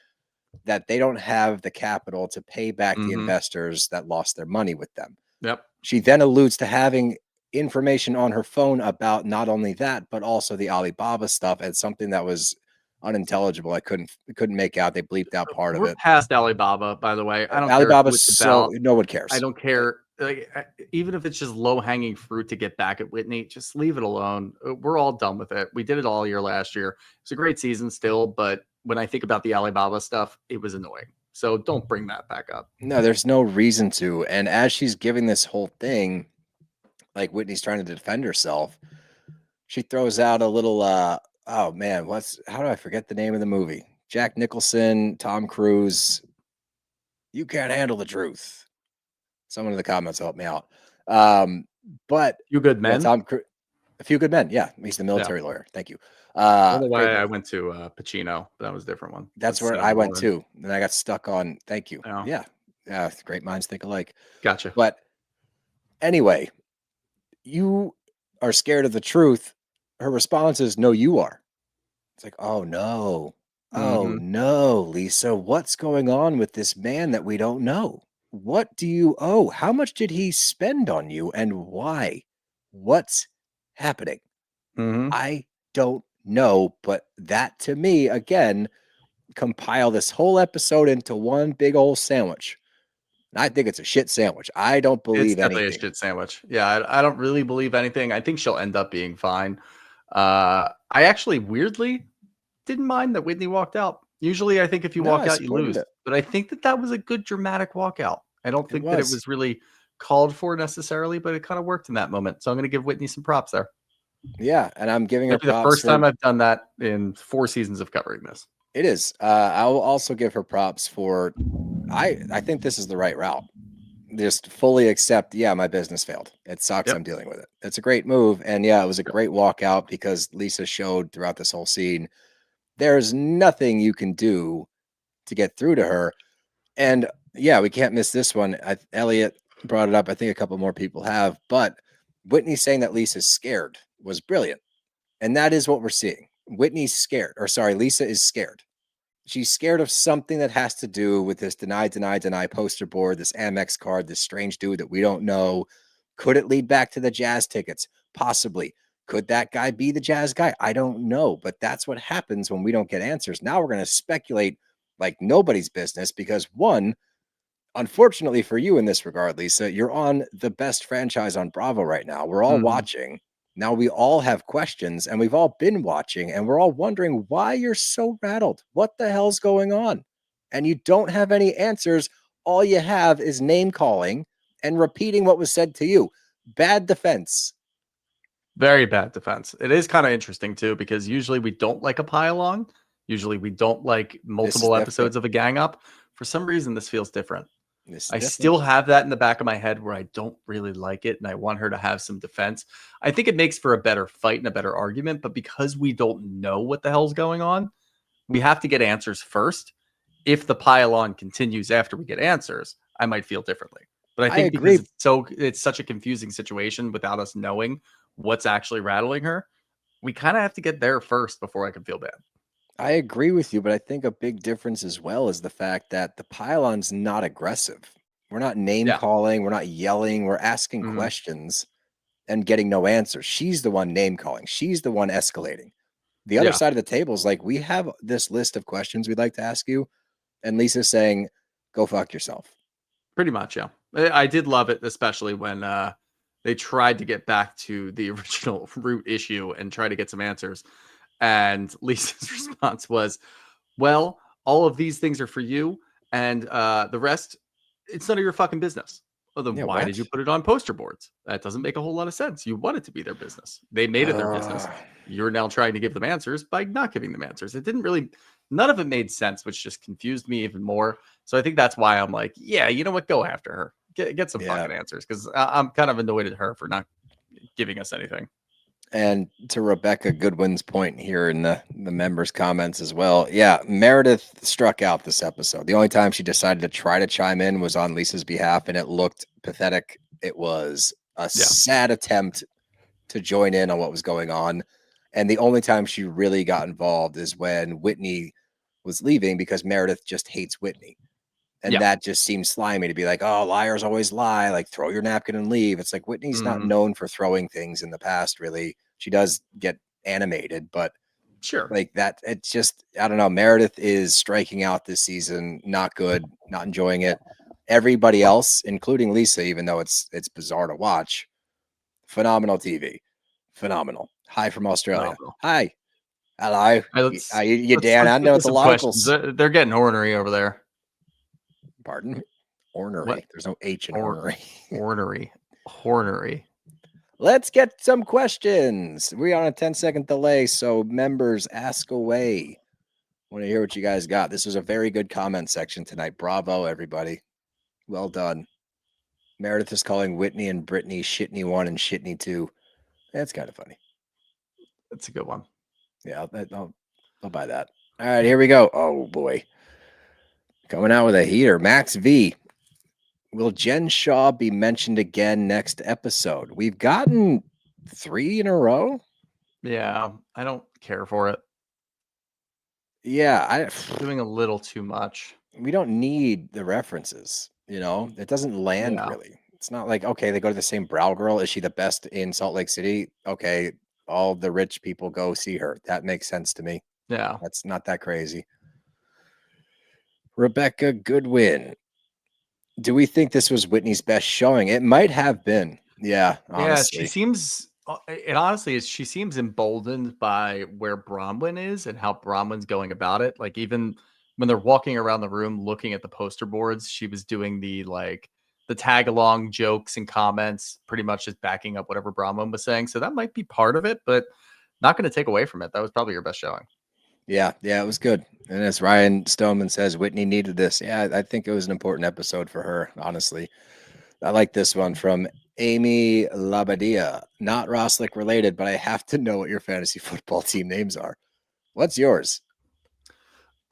that they don't have the capital to pay back the Mhm. investors that lost their money with them. Yep. She then alludes to having information on her phone about not only that, but also the Alibaba stuff, and something that was unintelligible. I couldn't make out. They bleeped out part of We're it. past Alibaba, by the way. I don't care who Alibaba's it's so about. no one cares. I don't care. Like, even if it's just low hanging fruit to get back at Whitney, just leave it alone. We're all done with it. We did it all year last year. It's a great season still, but when I think about the Alibaba stuff, it was annoying. So don't bring that back up. No, there's no reason to. And as she's giving this whole thing, like Whitney's trying to defend herself, she throws out a little oh man, how do I forget the name of the movie? Jack Nicholson, Tom Cruise. You can't handle the truth. Someone in the comments help me out. But You good yeah, men? A Few Good Men. Yeah, he's the Yeah. military lawyer. Thank you. I don't know Great why I movie. went to Pacino, but that was a different one. That's where Instead I of went Bronwyn. to, and I got stuck on. Thank you. Oh. Yeah. Great minds think alike. Gotcha. But anyway, you are scared of the truth. Her response is, "No, you are." It's like, oh no, Mhm. Lisa, what's going on with this man that we don't know? What do you owe? How much did he spend on you, and why? What's happening? Mhm. I don't know, but that to me, again, compile this whole episode into one big old sandwich. And I think it's a shit sandwich. I don't It's believe definitely a anything. shit sandwich. Yeah, I don't really believe anything. I think she'll end up being fine. I actually weirdly didn't mind that Whitney walked out. Usually, I think if you No, walk I out, you supported lose. it. But I think that that was a good dramatic walkout. I don't It think that it was. was really called for necessarily, but it kind of worked in that moment. So I'm going to give Whitney some props there. Yeah, and I'm giving her Maybe the props first for time I've done that in 4 seasons of covering this. it is. I will also give her props for I think this is the right route. Just fully accept, yeah, my business failed. It sucks. Yep. I'm dealing with it. It's a great move. And yeah, it was a Yep. great walkout because Lisa showed throughout this whole scene there's nothing you can do to get through to her. And yeah, we can't miss this one. Elliot brought it up. I think a couple more people have, but Whitney saying that Lisa's scared was brilliant. And that is what we're seeing. Whitney's scared, or sorry, Lisa is scared. She's scared of something that has to do with this deny poster board, this Amex card, this strange dude that we don't know. Could it lead back to the Jazz tickets? Possibly. Could that guy be the Jazz guy? I don't know. But that's what happens when we don't get answers. Now we're going to speculate like nobody's business because, one, unfortunately for you in this regard, Lisa, you're on the best franchise on Bravo right now. We're all watching. Now we all have questions and we've all been watching and we're all wondering why you're so rattled. What the hell's going on? And you don't have any answers. All you have is name calling and repeating what was said to you. Bad defense. Very bad defense. It is kind of interesting too, because usually we don't like a pile on. Usually we don't like multiple episodes of a gang up. For some reason, this feels different. I still have that in the back of my head where I don't really like it and I want her to have some defense. I think it makes for a better fight and a better argument, but because we don't know what the hell's going on, we have to get answers first. If the pile on continues after we get answers, I might feel differently. But I think agree. because it's such a confusing situation without us knowing what's actually rattling her, we kind of have to get there first before I can feel bad. I agree with you, but I think a big difference as well is the fact that the pylon's not aggressive. We're not name calling, we're not yelling, we're asking questions and getting no answers. She's the one name calling, she's the one escalating. The other side of the table is like, we have this list of questions we'd like to ask you, and Lisa's saying, go fuck yourself. Pretty much, yeah. I did love it, especially when they tried to get back to the original root issue and try to get some answers. And Lisa's response was, well, all of these things are for you, and the rest, it's none of your fucking business. Well, then why did you put it on poster boards? That doesn't make a whole lot of sense. You want it to be their business. They made it their business. You're now trying to give them answers by not giving them answers. It didn't really, none of it made sense, which just confused me even more. So I think that's why I'm like, yeah, you know what? Go after her. Get some fucking answers, because I'm kind of annoyed at her for not giving us anything. And to Rebecca Goodwin's point here in the members' comments as well. Yeah, Meredith struck out this episode. The only time she decided to try to chime in was on Lisa's behalf, and it looked pathetic. It was a sad attempt to join in on what was going on. And the only time she really got involved is when Whitney was leaving because Meredith just hates Whitney. And that just seems slimy to be like, oh, liars always lie. Like, throw your napkin and leave. It's like Whitney's not known for throwing things in the past, really. She does get animated, but sure, like that, it's just, I don't know. Meredith is striking out this season. Not good, not enjoying it. Everybody else, including Lisa, even though it's bizarre to watch, phenomenal TV. Phenomenal. Hi from Australia. phenomenal. Hi. Hello. All right, You down let's under get with to the some questions. locals? They're getting ornery over there. Pardon? Ornery. What? There's no H in ornery. Ornery. Let's get some questions. We're on a 10-second delay, so members, ask away. Want to hear what you guys got. This was a very good comment section tonight. Bravo, everybody. Well done. Meredith is calling Whitney and Brittany Shitney 1 and Shitney 2. That's kind of funny. That's a good one. Yeah, I'll buy that. All right, here we go. Oh, boy. Coming out with a heater. Max V. Will Jen Shaw be mentioned again next episode? We've gotten 3 in a row. Yeah, I don't care for it. Yeah, Doing a little too much. We don't need the references, it doesn't land really. It's not like, okay, they go to the same brow girl. Is she the best in Salt Lake City? Okay, all the rich people go see her. That makes sense to me. Yeah. That's not that crazy. Rebecca Goodwin. Do we think this was Whitney's best showing? It might have been. Yeah, honestly. Yeah, she seems, it honestly is, she seems emboldened by where Bronwyn is and how Bronwyn's going about it. Like, even when they're walking around the room looking at the poster boards, she was doing the tag along jokes and comments, pretty much just backing up whatever Bronwyn was saying. So that might be part of it, but not going to take away from it. That was probably your best showing. Yeah, it was good. And as Ryan Stoneman says, Whitney needed this. Yeah, I think it was an important episode for her, honestly. I like this one from Amy Labadia. Not RHOSLC related, but I have to know what your fantasy football team names are. What's yours?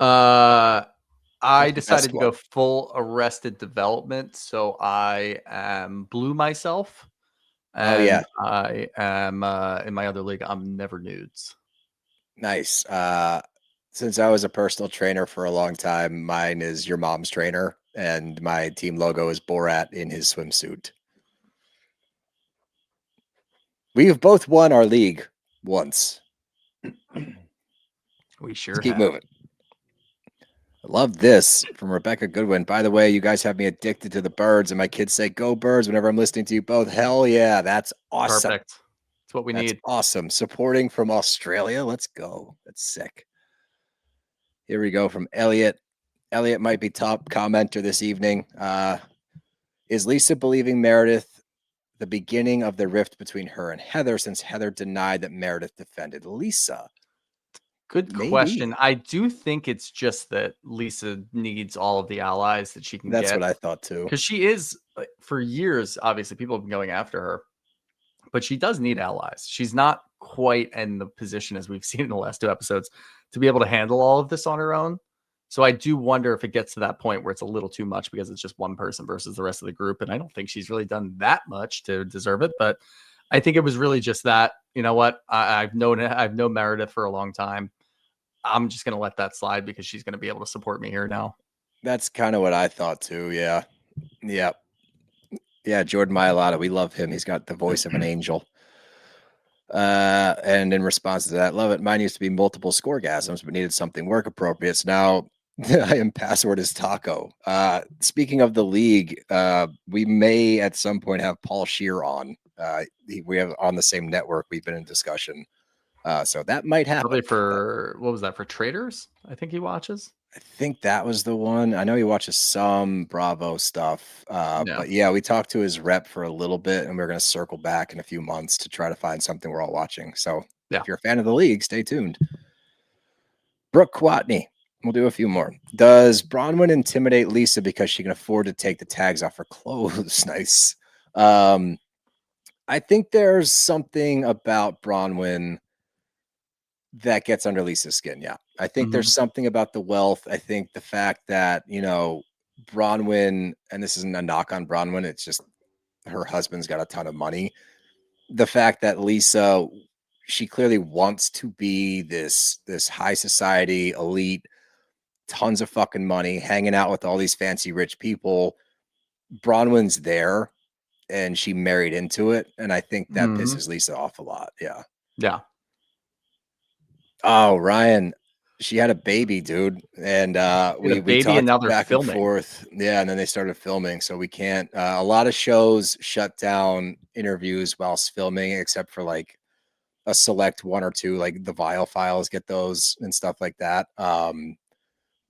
I decided to go full Arrested Development, so I am Blue myself. And I am in my other league, I'm Never Nudes. Nice. Since I was a personal trainer for a long time, mine is Your Mom's Trainer, and my team logo is Borat in his swimsuit. We've both won our league once. We sure Let's keep moving. I love this from Rebecca Goodwin. By the way, you guys have me addicted to the birds, and my kids say, go birds, whenever I'm listening to you both. Hell yeah, that's awesome. Perfect. That's what we need. Awesome. Supporting from Australia. Let's go. That's sick. Here we go from Elliot. Elliot might be top commenter this evening. Is Lisa believing Meredith the beginning of the rift between her and Heather, since Heather denied that Meredith defended Lisa? Good question. I do think it's just that Lisa needs all of the allies that she can get. That's what I thought too. Because she is, for years, obviously, people have been going after her, but she does need allies. She's not quite in the position, as we've seen in the last 2 episodes, to be able to handle all of this on her own. So I do wonder if it gets to that point where it's a little too much because it's just one person versus the rest of the group. And I don't think she's really done that much to deserve it. But I think it was really just that, you know what? I've known Meredith for a long time. I'm just going to let that slide because she's going to be able to support me here now. That's kind of what I thought too. Yeah. Jordan Mailata, we love him. He's got the voice of an angel. And in response to that, love it. Mine used to be multiple scoregasms, but needed something work appropriate. So now I am password is taco. Speaking of the league, we may at some point have Paul Scheer on. We have on the same network. We've been in discussion. So that might happen. Probably for, what was that, for Traders? I think he watches. I think that was the one. I know he watches some Bravo stuff. But yeah, we talked to his rep for a little bit, and we're going to circle back in a few months to try to find something we're all watching. So if you're a fan of the league, stay tuned. Brooke Quatney. We'll do a few more. Does Bronwyn intimidate Lisa because she can afford to take the tags off her clothes? Nice. I think there's something about Bronwyn that gets under Lisa's skin. Yeah. I think there's something about the wealth. I think the fact that, Bronwyn, and this isn't a knock on Bronwyn, it's just her husband's got a ton of money. The fact that Lisa, she clearly wants to be this high society elite, tons of fucking money, hanging out with all these fancy rich people. Bronwyn's there, and she married into it, and I think that pisses Lisa off a lot. Yeah. Yeah. Oh, Ryan, she had a baby, dude, and we baby, talked and now they're back filming. and forth. Yeah, and then they started filming, so we can't. A lot of shows shut down interviews whilst filming, except for like a select one or two, like the Vile Files get those and stuff like that.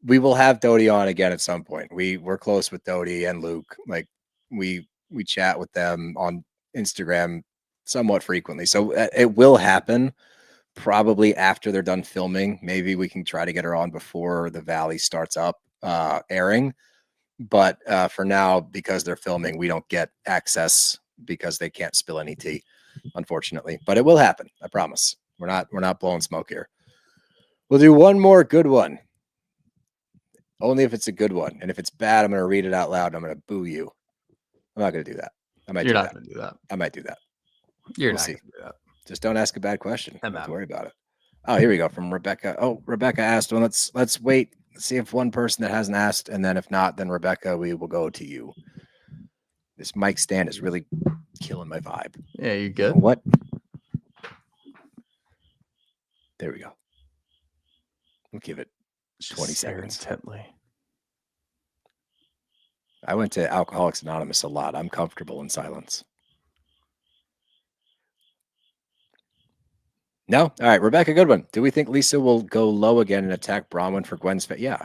We will have Dodie on again at some point. We're close with Dodie and Luke. Like we chat with them on Instagram somewhat frequently, so it will happen. Probably after they're done filming. Maybe we can try to get her on before the Valley starts up airing. But for now, because they're filming, we don't get access because they can't spill any tea, unfortunately. But it will happen. I promise. We're not blowing smoke here. We'll do one more good one. Only if it's a good one. And if it's bad, I'm going to read it out loud. And I'm going to boo you. I'm not going to do that. I might You're do not that. going to do that. I might do that. You're We'll not see. going to do that. Just don't ask a bad question. I'm Don't have to out. worry about it. Oh, here we go from Rebecca. Oh, Rebecca asked one. Let's wait. See if one person that hasn't asked, and then if not, then Rebecca, we will go to you. This mic stand is really killing my vibe. Yeah, you You good? know what? There we go. We'll give it 20 seconds. Intently. I went to Alcoholics Anonymous a lot. I'm comfortable in silence. No? All right, Rebecca, good one. Do we think Lisa will go low again and attack Bronwyn for Gwen's face? Yeah,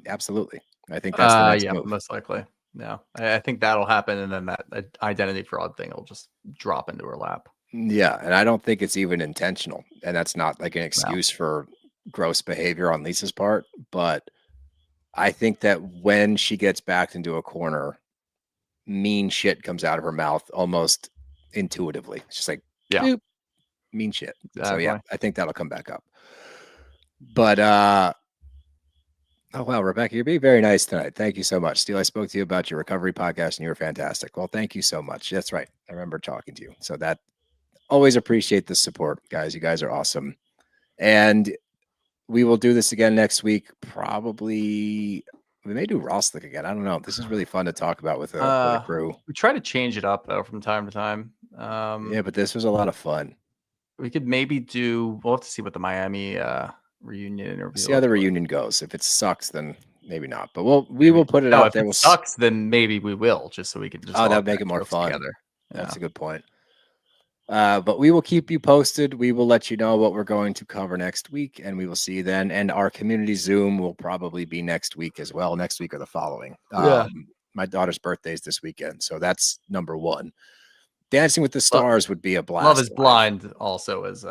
absolutely. I think that's the next move. Most likely. Yeah, I think that'll happen, and then that identity fraud thing will just drop into her lap. Yeah, and I don't think it's even intentional, and that's not like an excuse for gross behavior on Lisa's part, but I think that when she gets backed into a corner, mean shit comes out of her mouth almost intuitively. It's just like, boop, mean shit. So yeah, I think that'll come back up. But oh wow, Rebecca, you're being very nice tonight. Thank you so much. Steele, I spoke to you about your recovery podcast and you were fantastic. Well, thank you so much. That's right. I remember talking to you. So that always appreciate the support, guys. You guys are awesome. And we will do this again next week. Probably we may do RHOSLC again. I don't know. This is really fun to talk about with the crew. We try to change it up though from time to time. Yeah, but this was a lot of fun. We could maybe do. We'll have to see what the Miami reunion interview. See how the reunion goes. If it sucks, then maybe not. But we will put it out if there. If it sucks, then maybe we will, just so we can just. Oh, that would make it more fun. Together. That's a good point. But we will keep you posted. We will let you know what we're going to cover next week, and we will see you then. And our community Zoom will probably be next week as well. Next week or the following. My daughter's birthday is this weekend, so that's number one. Dancing with the Stars would be a blast. Love is Blind also is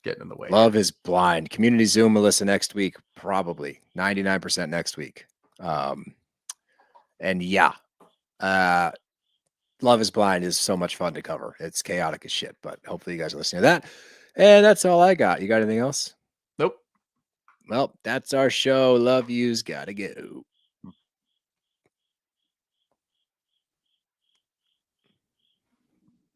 getting in the way. Love is Blind. Community Zoom, Melissa, next week, probably 99% next week. And yeah, Love is Blind is so much fun to cover. It's chaotic as shit, but hopefully you guys are listening to that. And that's all I got. You got anything else? Nope. Well, that's our show. Love yous. Gotta go.